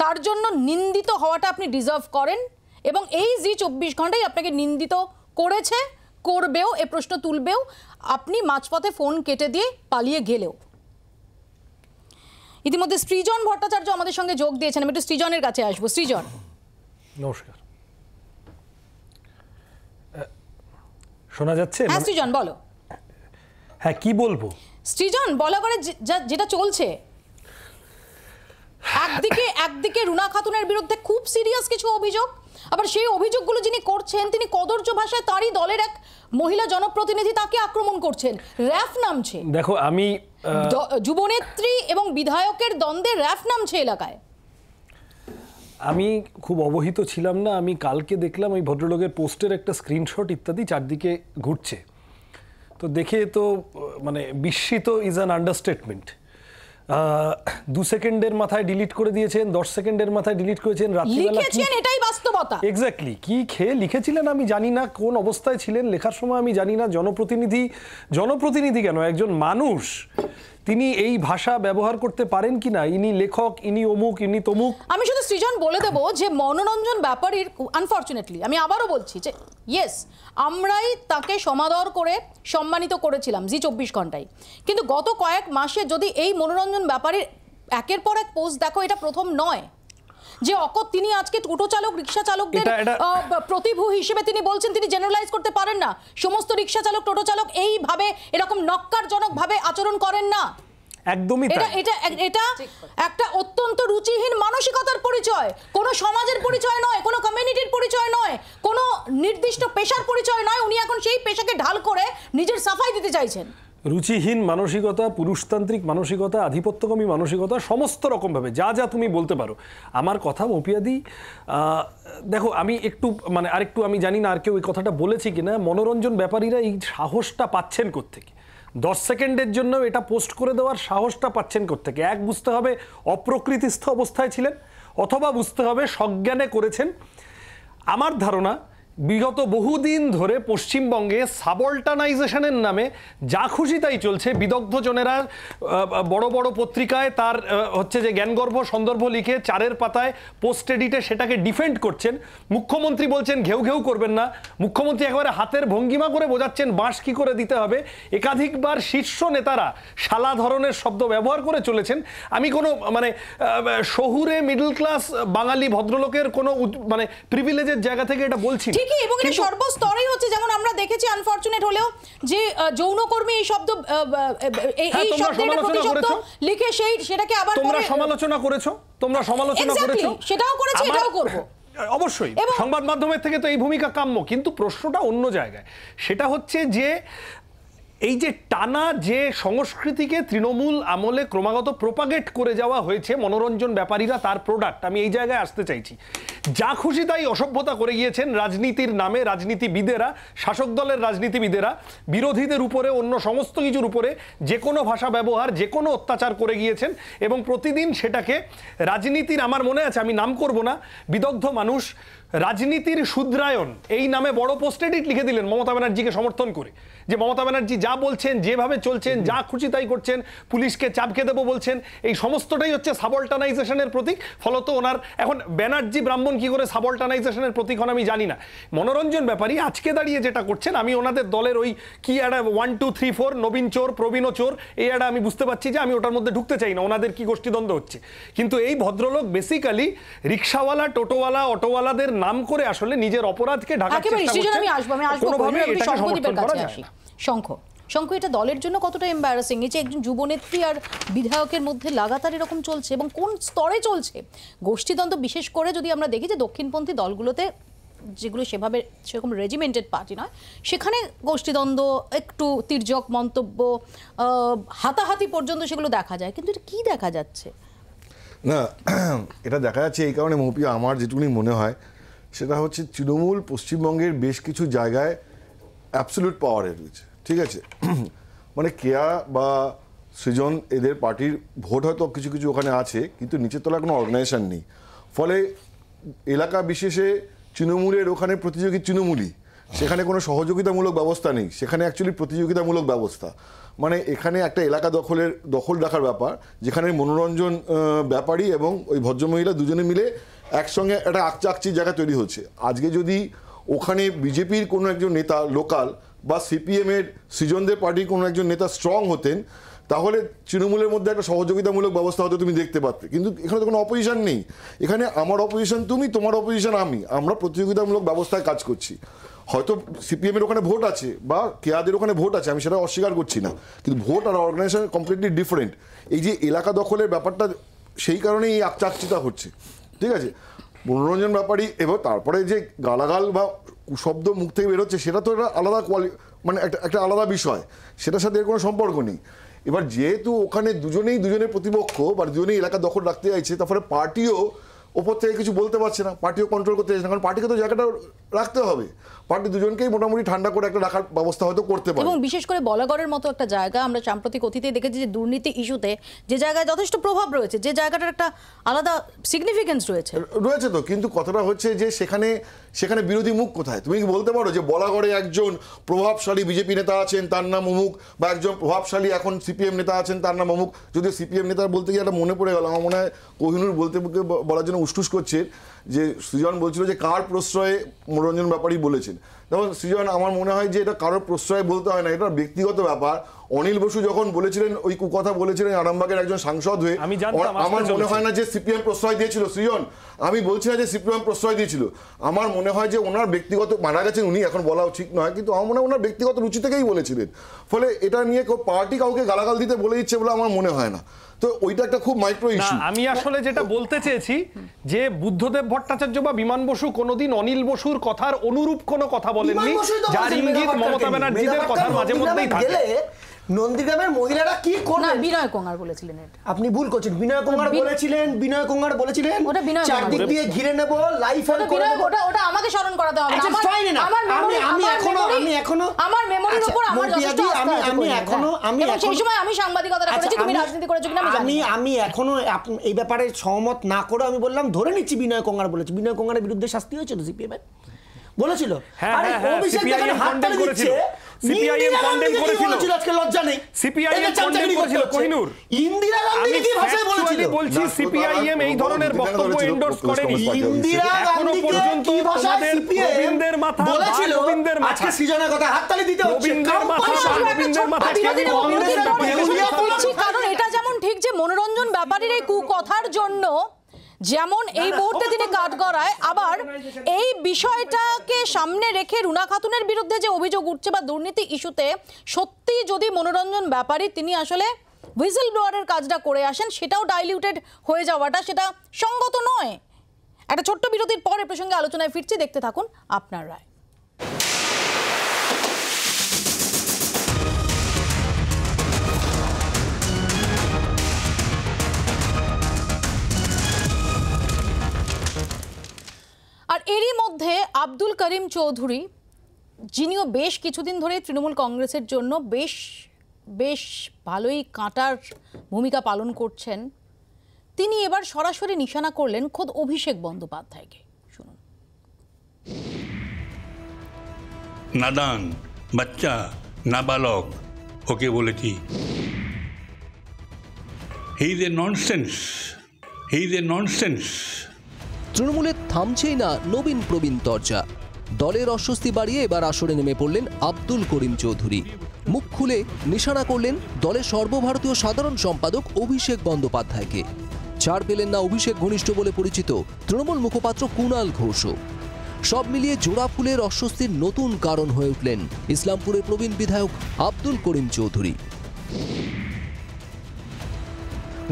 তার জন্য নিন্দিত হওয়াটা আপনি ডিজার্ভ করেন, এবং এই জি 24 ঘন্টায় আপনাকে নিন্দিত করেছে, করবেও, এ প্রশ্ন তুলবেও, আপনি মাঝপথে ফোন কেটে দিয়ে পালিয়ে গেলেও। ইতিমধ্যে সৃজন ভট্টাচার্য আমাদের সঙ্গে যোগ দিয়েছেন, আমি একটু সৃজনের কাছে আসবো। সৃজন, নমস্কার। শোনা যাচ্ছে? হ্যাঁ সৃজন বলো। হ্যাঁ, কি বলবো? সৃজন, বলা করে যেটা চলছে, একদিকে রুনা খাতুনের বিরুদ্ধে খুব সিরিয়াস কিছু অভিযোগ, আবার সেই অভিযোগগুলো যিনি করছেন তিনি কদর্য ভাষায় তারই দলের এক মহিলা জনপ্রতিনিধি তাকে আক্রমণ করছেন, র‍্যাফ নামছে। দেখো, আমি যুবনেত্রী এবং বিধায়কের দ্বন্দ্বে র‍্যাফ নামছে এলাকায়। আমি খুব অবহিত ছিলাম না, আমি কালকে দেখলাম ওই ভদ্রলোকের পোস্টের একটা স্ক্রিনশট ইত্যাদি চারদিকে ঘুরছে, তো দেখে তো মানে বিস্মিত ইজ অ্যান আন্ডারস্টেটমেন্ট। 2 সেকেন্ডের মাথায় ডিলিট করে দিয়েছেন, 10 সেকেন্ডের মাথায় ডিলিট করেছেন, রাত্রিবেলা লিখেছেন, এটাই বাস্তবতা। এক্স্যাক্টলি কি খেয়ে লিখেছিলেন আমি জানি না, কোন অবস্থায় ছিলেন লেখার সময় আমি জানি না। জনপ্রতিনিধি কেন, একজন মানুষ, তিনি এই ভাষা ব্যবহার করতে পারেন কিনা, ইনি লেখক, ইনি অমুক, ইনি তমুক। আমি শুধু সৃজন বলে দেবো যে মনোরঞ্জন ব্যাপারীর আনফর্চুনেটলি আমি আবারও বলছি যে ইয়েস, আমরাই তাকে সমাদর করে সম্মানিত করেছিলাম জি 24 ঘন্টায়, কিন্তু গত কয়েক মাসে যদি এই মনোরঞ্জন ব্যাপারীর একের পর এক পোস্ট দেখো, এটা প্রথম নয় যে তিনি আজকে টোটো চালক রিক্সা চালকদের প্রতিভূ হিসেবে তিনি বলছেন, তিনি জেনারেলাইজ করতে পারেন না, সমস্ত রিক্সা চালক টোটো চালক এইভাবে এরকম নক্কারজনক ভাবে আচরণ করেন না। একদমই এটা একটা অত্যন্ত রুচিহীন মানসিকতার পরিচয়, কোনো সমাজের পরিচয় নয়, কোনো কমিউনিটির পরিচয় নয়, কোনো নির্দিষ্ট পেশার পরিচয় নয়। উনি এখন সেই পেশাকে ঢাল করে নিজের সাফাই দিতে চাইছেন। রুচিহীন মানসিকতা, পুরুষতান্ত্রিক মানসিকতা, আধিপত্যকামী মানসিকতা, সমস্ত রকমভাবে যা যা তুমি বলতে পারো। আমার কথা মৌপিয়াদি, দেখো আমি একটু মানে আরেকটু, আমি জানি না আর কেউ এই কথাটা বলেছি কিনা, মনোরঞ্জন ব্যাপারীরা এই সাহসটা পাচ্ছেন কোত্থেকে? 10 সেকেন্ডের জন্য এটা পোস্ট করে দেওয়ার সাহসটা পাচ্ছেন কোত্থেকে? এক, বুঝতে হবে অপ্রকৃতিস্থ অবস্থায় ছিলেন, অথবা বুঝতে হবে সজ্ঞানে করেছেন। আমার ধারণা বিগত বহুদিন ধরে পশ্চিমবঙ্গে সাবল্টানাইজেশনের নামে যা খুশি তাই চলছে। বিদগ্ধজনেরা বড় বড় পত্রিকায় তার হচ্ছে যে জ্ঞানগর্ভ সন্দর্ভ লিখে 4 পাতায় পোস্ট এডিটে সেটাকে ডিফেন্ড করছেন। মুখ্যমন্ত্রী বলছেন ঘেউ ঘেউ করবেন না, মুখ্যমন্ত্রী একেবারে হাতের ভঙ্গিমা করে বোঝাচ্ছেন বাঁশ কি করে দিতে হবে। একাধিকবার শীর্ষ নেতারা শালা ধরনের শব্দ ব্যবহার করে চলেছেন। আমি কোনো মানে শহুরে মিডল ক্লাস বাঙালি ভদ্রলোকের কোনো মানে প্রিভিলেজের জায়গা থেকে এটা বলছি না, এবং এটা সর্বস্তরেই হচ্ছে। যেমন আমরা দেখেছি আনফরচুনেট হলেও যে যৌনকর্মী এই শব্দ এই শব্দের প্রতিশব্দ লিখে সেটাকে আবার তোমরা সমালোচনা করেছো, সেটাও করেছি, এটাও করব অবশ্যই। সংবাদ মাধ্যমের থেকে তো এই ভূমিকা কাম্য, কিন্তু প্রশ্নটা অন্য জায়গায়। সেটা হচ্ছে যে এই যে টানা যে সংস্কৃতিকে তৃণমূল আমলে ক্রমাগত প্রোপাগেট করে যাওয়া হয়েছে মনোরঞ্জন ব্যাপারীরা, তার প্রোডাক্ট। আমি এই জায়গায় আসতে চাইছি। যা খুশি তাই অসভ্যতা করে গিয়েছেন রাজনীতির নামে, রাজনীতিবিদেরা, শাসক দলের রাজনীতিবিদেরা বিরোধীদের উপরে, অন্য সমস্ত কিছুর উপরে যে কোনো ভাষা ব্যবহার, যে কোনো অত্যাচার করে গিয়েছেন, এবং প্রতিদিন সেটাকে রাজনীতির, আমার মনে আছে, আমি নাম করব না, বিদগ্ধ মানুষ রাজনীতির শুদ্রায়ন এই নামে বড় পোস্ট এডিট লিখে দিলেন মমতা ব্যানার্জিকে সমর্থন করে, যে মমতা ব্যানার্জি যা বলছেন, যেভাবে চলছেন, যা খুশি তাই করছেন, পুলিশকে চাপকে দেবো বলছেন, এই সমস্তটাই হচ্ছে সাবল্টানাইজেশনের প্রতীক। ফলত ওনার এখন ব্যানার্জি ব্রাহ্মণ কি করে সাবল্টানাইজেশনের প্রতীক হন আমি জানি না। মনোরঞ্জন ব্যাপারী আজকে দাঁড়িয়ে যেটা করছেন, আমি ওনাদের দলের ওই কি একটা 1 2 3 4 নবীন চোর প্রবীণ চোর এই একটা আমি বুঝতে পারছি যে আমি ওটার মধ্যে ঢুকতে চাই না, ওনাদের কি গোষ্ঠীদ্বন্দ্ব হচ্ছে। কিন্তু এই ভদ্রলোক বেসিক্যালি রিক্সাওয়ালা, টোটোওয়ালা, অটোওয়ালাদের নাম করে আসলে নিজের অপরাধকে ঢাকার চেষ্টা করছেন। কোনোভাবে এটাকে সমর্থন করা যায় না। শঙ্খ, এটা দলের জন্য কতটা এম্বারাসিং এই যে একজন যুবনেত্রী আর বিধায়কের মধ্যে লাগাতার এরকম চলছে, এবং কোন স্তরে চলছে গোষ্ঠীদ্বন্দ্ব? বিশেষ করে যদি আমরা দেখি যে দক্ষিণপন্থী দলগুলোতে, যেগুলো সেরকম রেজিমেন্টেড পার্টি নয়, সেখানে গোষ্ঠীদ্বন্দ্ব, একটু তির্যক মন্তব্য, হাতাহাতি পর্যন্ত সেগুলো দেখা যায়। কিন্তু এটা কি দেখা যাচ্ছে? না, এটা দেখা যাচ্ছে এই কারণে মৌপিয়া, আমার যেটুকুনি মনে হয় সেটা হচ্ছে তৃণমূল পশ্চিমবঙ্গের বেশ কিছু জায়গায় অ্যাবসলিউট পাওয়ারে রয়েছে। ঠিক আছে, মানে কেয়া বা সৃজন এদের পার্টির ভোট হয়তো কিছু কিছু ওখানে আছে, কিন্তু নিচের তলায় কোনো অর্গানাইজেশন নেই। ফলে এলাকা বিশেষে তৃণমূলের ওখানে প্রতিযোগী তৃণমূলই, সেখানে কোনো সহযোগিতামূলক ব্যবস্থা নেই, সেখানে অ্যাকচুয়ালি প্রতিযোগিতামূলক ব্যবস্থা। মানে এখানে একটা এলাকা দখল রাখার ব্যাপার, যেখানে মনোরঞ্জন ব্যাপারী এবং ওই ভদ্রমহিলা দুজনে মিলে একসঙ্গে একটা আকচাকচির জায়গা তৈরি হচ্ছে। আজকে যদি ওখানে বিজেপির কোনো একজন নেতা লোকাল বা সিপিএমের সৃজনদের পার্টির কোনো একজন নেতা স্ট্রং হতেন, তাহলে তৃণমূলের মধ্যে একটা সহযোগিতামূলক ব্যবস্থা হতে তুমি দেখতে পারতে। কিন্তু এখানে তো কোনো অপোজিশন নেই, এখানে আমার অপোজিশন তুমি, তোমার অপোজিশন আমি, আমরা প্রতিযোগিতামূলক ব্যবস্থায় কাজ করছি। হয়তো সিপিএমের ওখানে ভোট আছে বা কেয়াদের ওখানে ভোট আছে, আমি সেটা অস্বীকার করছি না, কিন্তু ভোট আর অর্গানাইজেশন কমপ্লিটলি ডিফারেন্ট। এই যে এলাকা দখলের ব্যাপারটা, সেই কারণেই এই আকচাকচিতা হচ্ছে। ঠিক আছে, মনোরঞ্জন ব্যাপারী এবার তারপরে যে গালাগাল বা শব্দ মুখ থেকে বেরোচ্ছে, সেটা তো একটা আলাদা মানে একটা আলাদা বিষয়, সেটার সাথে এর কোনো সম্পর্ক নেই। এবার যেহেতু ওখানে দুজনের প্রতিপক্ষ বা দুজনেই এলাকা দখল রাখতে চাইছে, তারপরে পার্টিও ওপর থেকে কিছু বলতে পারছে না, পার্টিও কন্ট্রোল করতে চাইছে না, কারণ পার্টিকে তো জায়গাটা রাখতে হবে, পার্টি দুজনকেই মোটামুটি ঠান্ডা করে একটা রাখার ব্যবস্থা হয়তো করতে পারে। এবং বিশেষ করে বলাগড়ের মতো একটা জায়গা আমরা সাম্প্রতিক অতীতে দেখেছি যে দুর্নীতি ইস্যুতে যে জায়গায় যথেষ্ট প্রভাব রয়েছে, যে জায়গাটার একটা আলাদা সিগনিফিকেন্স রয়েছে তো, কিন্তু কথাটা হচ্ছে যে সেখানে বিরোধী মুখ কোথায়? তুমি কি বলতে পারো যে বলাগড়ে একজন প্রভাবশালী বিজেপি নেতা আছেন তার নাম অমুক, বা একজন প্রভাবশালী এখন সিপিএম নেতা আছেন তার নাম অমুক? যদিও সিপিএম নেতা বলতে গিয়ে একটা মনে পড়ে গেল, আমার মনে হয় কোহিনুর বলার জন্য উসটুস করছে যে সৃজন বলছিল যে কার প্রশ্রয়ে মনোরঞ্জন ব্যাপারী বলেছেন। যেমন সৃজন, আমার মনে হয় যে এটা কারোর প্রশ্রয় বলতে হয় না, এটা ব্যক্তিগত ব্যাপার। অনিল বসু যখন বলেছিলেন ওই কথা বলেছিলেন আরামবাগের একজন সাংসদ হয়ে, আমার মনে হয় না যে সিপিএম প্রশ্রয় দিয়েছিল। সৃজন, আমি বলছি না যে সিপিএম প্রশ্রয় দিয়েছিল, আমার মনে হয় যে ওনার ব্যক্তিগত, মারা গেছেন উনি, এখন বলাও ঠিক নয়, কিন্তু আমার মনে হয় ওনার ব্যক্তিগত রুচি থেকেই বলেছিলেন। ফলে এটা নিয়ে পার্টি কাউকে গালাগাল দিতে বলে দিচ্ছে বলে আমার মনে হয় না। তো ওইটা একটা খুব মাইক্রো ইস্যু। আমি আসলে যেটা বলতে চেয়েছি যে বুদ্ধদেব ভট্টাচার্য বা বিমান বসু কোনোদিন অনিল বসুর কথার অনুরূপ কোনো কথা বলেননি, যার ইঙ্গিত মমতা ব্যানার্জিদের কথার মাঝে মধ্যেই থাকে। নন্দীগ্রামের মহিলারা কি করবেন? বিনয় কোঙ্গার বলেছিলেন, আপনি ভুল করছেন। বিনয় কোঙ্গার বলেছিলেন চারদিক দিয়ে ঘিরে নেব, লাইফ হেল্প করে নেব। ওটা আমাকে স্মরণ করাতে হবে না। আমি এখনো আমার মেমোরির উপর আমার যথেষ্ট আস্থা আছে। আমি সেই সময় আমি সাংবাদিকতা করেছি, তুমি রাজনীতি করেছো কিনা আমি জানি না। আমি এখনো এই ব্যাপারে সহমত না করে আমি বললাম ধরে নিচ্ছি বিনয় কোঙ্গার বলেছে। বিনয় কোঙ্গারের বিরুদ্ধে শাস্তি হয়েছিল সিপিএম এর, বলেছিল। আরে অভিষেক যখন হাততালি দিচ্ছে, সিপিআইএম কন্ডেম করেছিল, আজকে লজ্জা নেই। সিপিআইএম কন্ডেম করেছিল কোহিনুর। ইন্দিরা গান্ধী কি ভাষায় বলেছিল? বলছি সিপিআইএম এই ধরনের বক্তব্য এন্ডোর্স করেনি। ইন্দিরা গান্ধী কি ভাষায় রবীন্দ্রের মাথা বলেছিল? আজকে সৃজনের কথা হাততালি দিতে হচ্ছে। কারণ এটা যেমন ঠিক যে মনোরঞ্জন ব্যাপারীর এই কুকথার জন্য যেমন এই মুহূর্তে তিনি কাঠগড়ায়, আবার এই বিষয়টাকে সামনে রেখে রুনা খাতুনের বিরুদ্ধে যে অভিযোগ উঠছে বা দুর্নীতি ইস্যুতে সত্যি যদি মনোরঞ্জন ব্যাপারী তিনি আসলে হুইসেল ব্লোয়ারের কাজটা করে আসেন, সেটাও ডাইলিউটেড হয়ে যাওয়াটা সেটা সঙ্গত নয়। একটা ছোট্ট বিরতির পরে প্রসঙ্গে আলোচনায় ফিরছি, দেখতে থাকুন আপনার রায়। আর এরই মধ্যে আব্দুল করিম চৌধুরী, যিনিও বেশ কিছুদিন ধরে তৃণমূল কংগ্রেসের জন্য বেশ ভালোই কাঁটার ভূমিকা পালন করছেন, তিনি এবার সরাসরি নিশানা করলেন খোদ অভিষেক বন্দ্যোপাধ্যায়কে। শুনুন। নাদান, বাচ্চা, নাবালক ওকে বলেছি। He is a nonsense. তৃণমূলের থামছেই না নবীন প্রবীণ তরজা। দলের অস্বস্তি বাড়িয়ে এবার আসরে নেমে পড়লেন আব্দুল করিম চৌধুরী। মুখ খুলে নিশানা করলেন দলের সর্বভারতীয় সাধারণ সম্পাদক অভিষেক বন্দ্যোপাধ্যায়কে। ছাড় পেলেন না অভিষেক ঘনিষ্ঠ বলে পরিচিত তৃণমূল মুখপাত্র কুণাল ঘোষও। সব মিলিয়ে জোড়া ফুলের অস্বস্তির নতুন কারণ হয়ে উঠলেন ইসলামপুরের প্রবীণ বিধায়ক আব্দুল করিম চৌধুরী।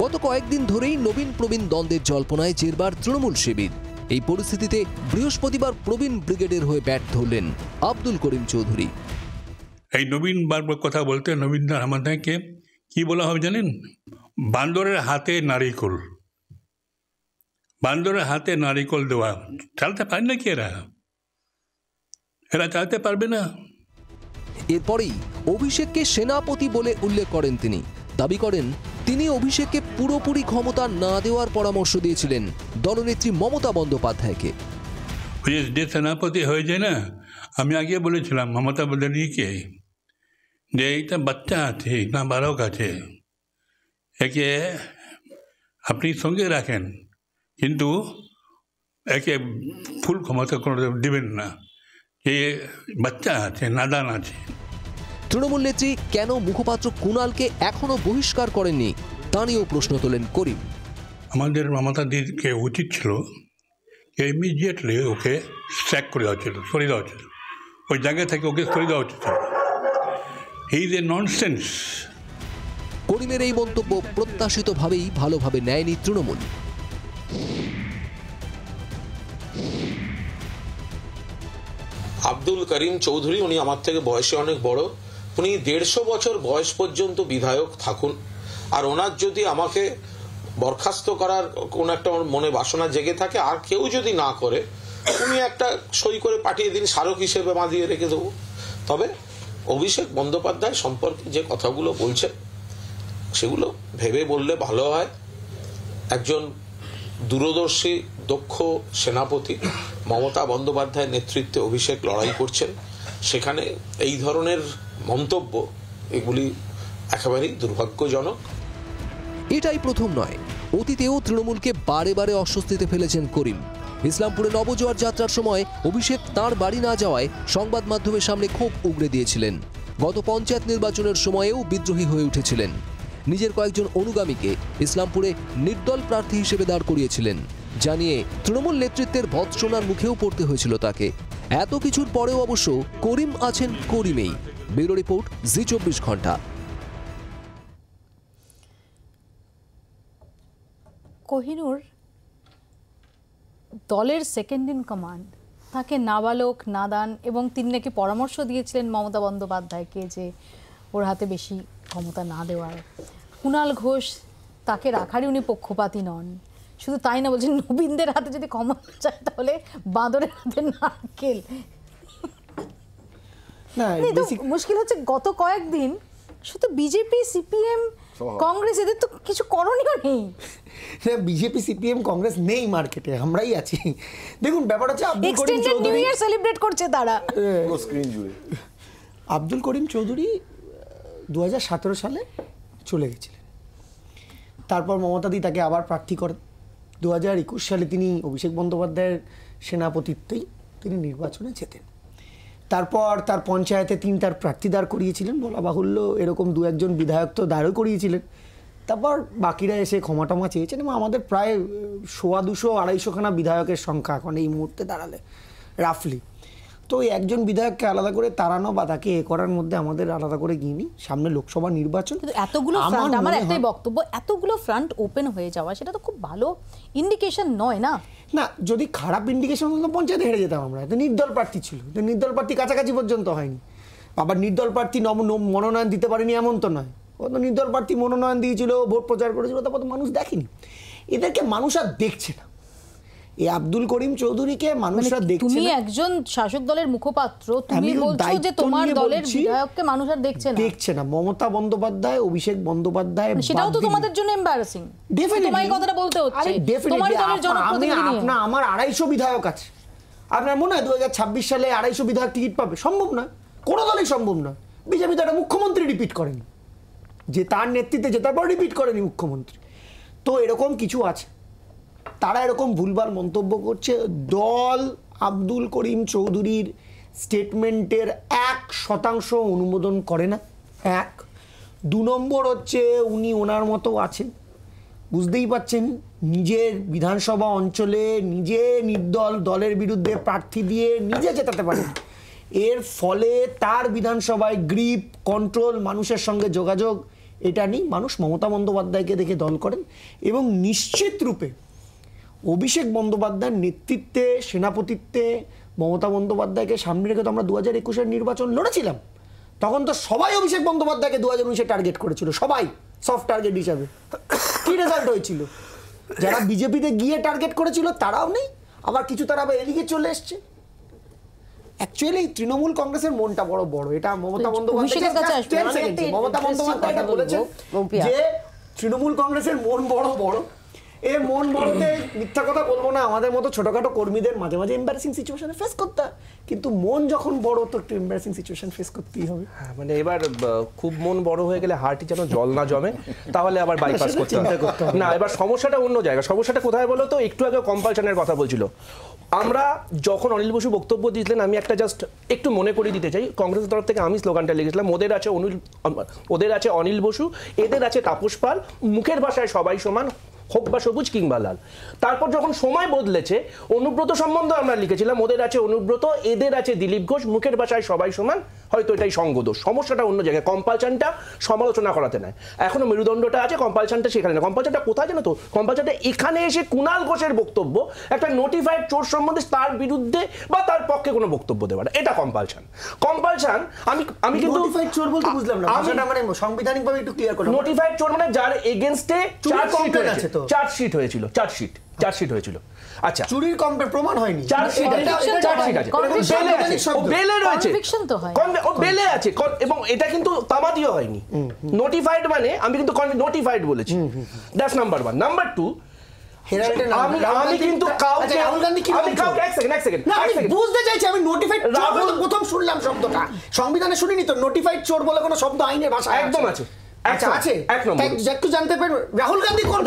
গত কয়েকদিন ধরেই নবীন প্রবীণ দ্বন্দ্বের জল্পনায় জেরবার তৃণমূল শিবির। এই পরিস্থিতিতে বৃহস্পতিবার প্রবীণ ব্রিগেডের হয়ে ব্যাট ধরলেন আব্দুল করিম চৌধুরী। এই নবীন বারবার কথা বলতে নবীনদার আমাদেরকে কি বলা হবে জানেন? বান্দরের হাতে নারিকল। বান্দরের হাতে নারিকল দেওয়া চালতে পারে না কি এরা চালতে পারবে না। এরপরেই অভিষেককে সেনাপতি বলে উল্লেখ করেন তিনি। দাবি করেন তিনি অভিষেককে পুরোপুরি ক্ষমতা না দেওয়ার পরামর্শ দিয়েছিলেন দলনেত্রী মমতা বন্দ্যোপাধ্যায়কে। যে সেনাপতি হয়ে যায় না, আমি আগে বলেছিলাম মমতা বন্দ্যোপাধ্যায়কে যে এইটা বাচ্চা আছে, না বালক আছে, একে আপনি সঙ্গে রাখেন, কিন্তু একে ফুল ক্ষমতা কোনো দিবেন না, যে বাচ্চা আছে, নাদান আছে। তৃণমূল নেত্রী কেন মুখপাত্র কুণালকে এখনো বহিষ্কার করেননি তা নিয়েও প্রশ্ন তোলেন করিম। আমাদের মমতা দিদিকে উচিত ছিল ইমিডিয়েটলি ওকে স্ট্যাক করে দেওয়া ছিল, সরিয়ে দেওয়া ছিল, ওই জায়গা থেকে ওকে সরিয়ে দেওয়া উচিত। He is a nonsense. করিমের এই মন্তব্য প্রত্যাশিতভাবেই ভালোভাবে নেয়নি তৃণমূল। আব্দুল করিম চৌধুরী, উনি আমার থেকে বয়সে অনেক বড়, উনি 150 বছর বয়স পর্যন্ত বিধায়ক থাকুন, আর ওনার যদি আমাকে বরখাস্ত করার কোন একটা ওর মনে বাসনা জেগে থাকে, আর কেউ যদি না করে উনি একটা সই করে পাঠিয়ে দিন, স্মারক হিসেবে বাঁধিয়ে রেখে দেবো। তবে অভিষেক বন্দ্যোপাধ্যায় সম্পর্কে যে কথাগুলো বলছে সেগুলো ভেবে বললে ভালো হয়। একজন দূরদর্শী দক্ষ সেনাপতি মমতা বন্দ্যোপাধ্যায়ের নেতৃত্বে অভিষেক লড়াই করছেন, সেখানে এই ধরনের মন্তব্য এগুলি একেবারেই দুর্ভাগ্যজনক। এটাই প্রথম নয়, অতীতেও তৃণমূলকে বারে বারে অস্বস্তিতে ফেলেছেন করিম। ইসলামপুরে নবজোয়ার যাত্রার সময় অভিষেক তাঁর বাড়ি না যাওয়ায় সংবাদ মাধ্যমের সামনে ক্ষোভ উগরে দিয়েছিলেন। গত পঞ্চায়েত নির্বাচনের সময়েও বিদ্রোহী হয়ে উঠেছিলেন। নিজের কয়েকজন অনুগামীকে ইসলামপুরে নির্দল প্রার্থী হিসেবে দাঁড় করিয়েছিলেন, জানিয়ে তৃণমূল নেতৃত্বের ভৎসনার মুখেও পড়তে হয়েছিল তাকে। এত কিছুর পরেও অবশ্য করিম আছেন করিমেই। ব্যুরো রিপোর্ট, জি24 ঘন্টা। কোহিনূর দলের সেকেন্ড ইন কমান্ড, তাকে নাবালক, নাদান, এবং তিনি নাকি পরামর্শ দিয়েছিলেন মমতা বন্দ্যোপাধ্যায়কে যে ওর হাতে বেশি ক্ষমতা না দেওয়ার। কুণাল ঘোষ, তাকে রাখারই উনি পক্ষপাতী নন। শুধু তাই না, বলছেন নবীনদের হাতে যদি ক্ষমতা চায় তাহলে বাঁদরের হাতে নারকেল। মুশকিল হচ্ছে গত কয়েকদিন শুধু বিজেপি, সিপিএম, কংগ্রেস, এদের তো কিছু করণীয় নেই। বিজেপি, সিপিএম, কংগ্রেস নেই মার্কেটে, আমরাই আছি। দেখুন ব্যাপার হচ্ছে এক্সটেন্ডেড নিউ ইয়ার সেলিব্রেট করছে তারা স্ক্রিন জুড়ে। আব্দুল করিম চৌধুরী 2017 সালে চলে গেছিলেন। তারপর মমতাদি তাকে আবার প্রার্থী করেন। 2021 সালে তিনি অভিষেক বন্দ্যোপাধ্যায়ের সেনাপতিত্বেই তিনি নির্বাচনে জেতেন। তারপর তার পঞ্চায়েতে তিনি তার প্রার্থী দাঁড় করিয়েছিলেন, বলা বাহুল্য এরকম দু একজন বিধায়ক তো দাঁড়ও করিয়েছিলেন। তারপর বাকিরা এসে ক্ষমা টমা চেয়েছেন, এবং আমাদের প্রায় 200-250 খানা বিধায়কের সংখ্যা এখন এই মুহূর্তে দাঁড়ালে রাফলি। তো এই একজন বিধায়ককে আলাদা করে তাড়ানো বা তাকে এ করার মধ্যে আমাদের আলাদা করে গিয়ে নিই। সামনে লোকসভা নির্বাচন, এতগুলো ফ্রন্ট, আমার একটাই বক্তব্য, এতগুলো ফ্রন্ট ওপেন হয়ে যাওয়া সেটা তো খুব ভালো ইন্ডিকেশন নয় না। না, যদি খারাপ ইন্ডিকেশন হতো পঞ্চায়েতে হেরে যেতাম আমরা। তো নির্দল প্রার্থী ছিল, তো নির্দল প্রার্থী কাছাকাছি পর্যন্ত হয়নি। আবার নির্দল প্রার্থী মনোনয়ন দিতে পারেনি এমন তো নয়, ও তো নির্দল প্রার্থী মনোনয়ন দিয়েছিল, ভোট প্রচার করেছিল, তারপর তো মানুষ দেখেনি। এদেরকে মানুষ আর দেখছে না। এই আব্দুল করিম চৌধুরীকে মানুষরা দেখছে। তুমি একজন শাসক দলের মুখপাত্র, তুমি বলছো যে তোমার দলের বিধায়ককে মানুষ আর দেখছে না। মমতা বন্দ্যোপাধ্যায়, অভিষেক বন্দ্যোপাধ্যায়, সেটাও তো তোমাদের জন্য এমবারাসিং। তোমার এই কথাটা বলতে হচ্ছে। তোমার দলের জনপ্রতিনিধি নিয়ে আমার 250 বিধায়ক আছে। আপনার মনে হয় 2026 সালে 250 বিধায়ক টিকিট পাবে? সম্ভব না, কোনো দলই সম্ভব না। বিজেপি তো একটা মুখ্যমন্ত্রী রিপিট করেনি, যে তার নেতৃত্বে জেতার পর রিপিট করেনি মুখ্যমন্ত্রী। তো এরকম কিছু আছে, তারা এরকম ভুলভাল মন্তব্য করছে। দল আব্দুল করিম চৌধুরীর স্টেটমেন্টের 1% অনুমোদন করে না। 2 নম্বর হচ্ছে উনি ওনার মতো আছেন, বুঝতেই পাচ্ছেন, নিজের বিধানসভা অঞ্চলে নিজে নির্দল দলের বিরুদ্ধে প্রার্থী দিয়ে নিজে জেতাতে পারেন। এর ফলে তার বিধানসভায় গ্রিপ, কন্ট্রোল, মানুষের সঙ্গে যোগাযোগ এটা নেই। মানুষ মমতা বন্দ্যোপাধ্যায়কে দেখে দল করেন, এবং নিশ্চিত রূপে অভিষেক বন্দ্যোপাধ্যায়ের নেতৃত্বে, সেনাপতিত্বে মমতা বন্দ্যোপাধ্যায়কে সামনে রেখে তো আমরা 2021-এর নির্বাচন লড়েছিলাম। তখন তো সবাই অভিষেক বন্দ্যোপাধ্যায়কে 2019-এ টার্গেট করেছিল, সবাই সফট টার্গেট হিসাবে। কি রেজাল্ট হয়েছিল? যারা বিজেপিতে গিয়ে টার্গেট করেছিল তারাও নেই, আবার কিছু তারা আবার এদিকে চলে এসছে। অ্যাকচুয়ালি তৃণমূল কংগ্রেসের মনটা বড় বড়, এটা মমতা বন্দ্যোপাধ্যায় এটা বলেছেন যে তৃণমূল কংগ্রেসের মন বড় বড়। এ মন বড়তে মিথ্যা কথা বলবো না, আমাদের মতো ছোটখাটো কর্মীদের মাঝে মাঝে এম্বারেসিং সিচুয়েশনে ফেস করতে হয়, কিন্তু মন যখন বড় তো একটু এম্বারেসিং সিচুয়েশন ফেস করতেই হবে। মানে এবার খুব মন বড় হয়ে গেলে হার্টে যেন জল না জমে, তাহলে আবার বাইপাস করতে হবে না। এবার সমস্যাটা অন্য জায়গা। সমস্যাটা কোথায় বলো তো? একটু আগে কম্পালশনের কথা বলছিল। আমরা যখন অনিল বসু বক্তব্য দিয়েছিলেন, আমি একটা জাস্ট একটু মনে করিয়ে দিতে চাই। কংগ্রেসের তরফ থেকে আমি স্লোগানটা লিখেছিলাম, ওদের আছে অনিল বসু, এদের আছে তাপস পাল, মুখের ভাষায় সবাই সমান, হোক বা সবুজ কিংবা লাল। তারপর যখন সময় বদলেছে, অনুব্রত সম্বন্ধে আমরা লিখেছিলাম, ওদের আছে অনুব্রত, এদের আছে দিলীপ ঘোষ, মুখের ভাষায় সবাই সমান, হয়তো এটাই সঙ্গদোষ। সমস্যাটা অন্য জায়গায়। কম্পালশনটা সমালোচনা করাতে নেয়, এখনো মেরুদণ্ডটা আছে, কম্পালশনটা সেখানে না। কম্পালশনটা কোথায় জানো তো? কম্পালশনটা এখানে এসে কুণাল ঘোষের বক্তব্য, একটা নোটিফাইড চোর সম্বন্ধে তার বিরুদ্ধে বা তার পক্ষে কোনো বক্তব্য দেওয়াটা, এটা কম্পালশন। কম্পালশন আমি কিন্তু নোটিফাইড চোর বলতে বুঝলাম না, ভাষাটা মানে সাংবিধানিকভাবে একটু ক্লিয়ার করো। নোটিফাইড চোর মানে যার এগেইনস্টে চার্জশিট আছে, তো চার্জশিট হয়েছিল আচ্ছা চুরির প্রমাণ হয়নি চার্জশিট আছে বেলে রয়েছে ও বেলে আছে এবং এটা কিন্তু তামাদিও হয়নি নোটিফাইড মানে আমি কিন্তু নোটিফাইড বলেছি দ্যাটস নাম্বার 1 নাম্বার 2 আমি কিন্তু রাহুল গান্ধী কি এক সেকেন্ড আমি বুঝতে চাইছি আমি নোটিফাইড প্রথম শুনলাম শব্দটা সংবিধানে শুনিনি তো নোটিফাইড চোর বলে কোনো শব্দ আইনের ভাষায় একদম আছে আছে একটু জানতে পারবেন রাহুল গান্ধী কোন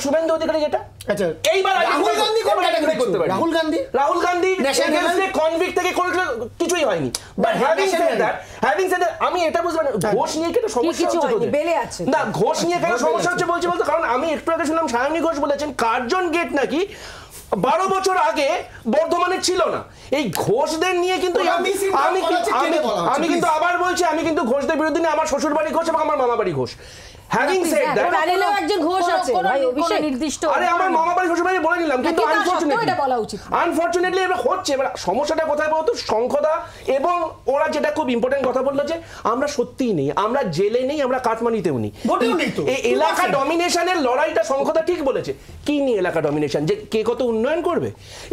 শুভেন্দু অধিকারী যেটা আচ্ছা এইবার রাহুল গান্ধী কোন ক্যাটাগরি করতে পারে রাহুল গান্ধী এগেইনস্টে কনভিক্ট থেকে কোনো কিছুই হয়নি বাট হ্যাভিং সেড দ্যাট আমি এটা বুঝলাম ঘোষ নিয়ে কি সমস্যা হচ্ছে বেলে আছে না ঘোষ নিয়ে কেন সমস্যা হচ্ছে বলতে কারণ আমি একটু আগে শুনলাম সায়নী ঘোষ বলেছেন কার্জন গেট নাকি 12 বছর আগে বর্ধমানে ছিল না এই ঘোষদের নিয়ে কিন্তু আমি কিন্তু আবার বলছি আমি কিন্তু ঘোষদের বিরুদ্ধে না আমার শ্বশুর বাড়ি ঘোষ এবং আমার মামা বাড়ি ঘোষ হ্যাভিং সেড দ্যাট প্যানেলেও একজন ঘোষ আছে ভাই অভিষেক নির্দিষ্ট আরে আমার মামা বাড়ি শ্বশুর বাড়ি বলে নিলাম কিন্তু আনফরচুনেটলি এবার হচ্ছে এবার সমস্যাটা কোথায় বলতো শঙ্খদা এবং ওরা যেটা খুব ইম্পর্টেন্ট কথা বললো যে আমরা সত্যিই নেই আমরা জেলে নেই আমরা কাঠমান্ডুতেও নেই এই এলাকা ডমিনেশনের লড়াইটা শঙ্খদা ঠিক বলেছে কি নিয়ে এলাকা ডমিনেশন যে কে কত উন্নয়ন করবে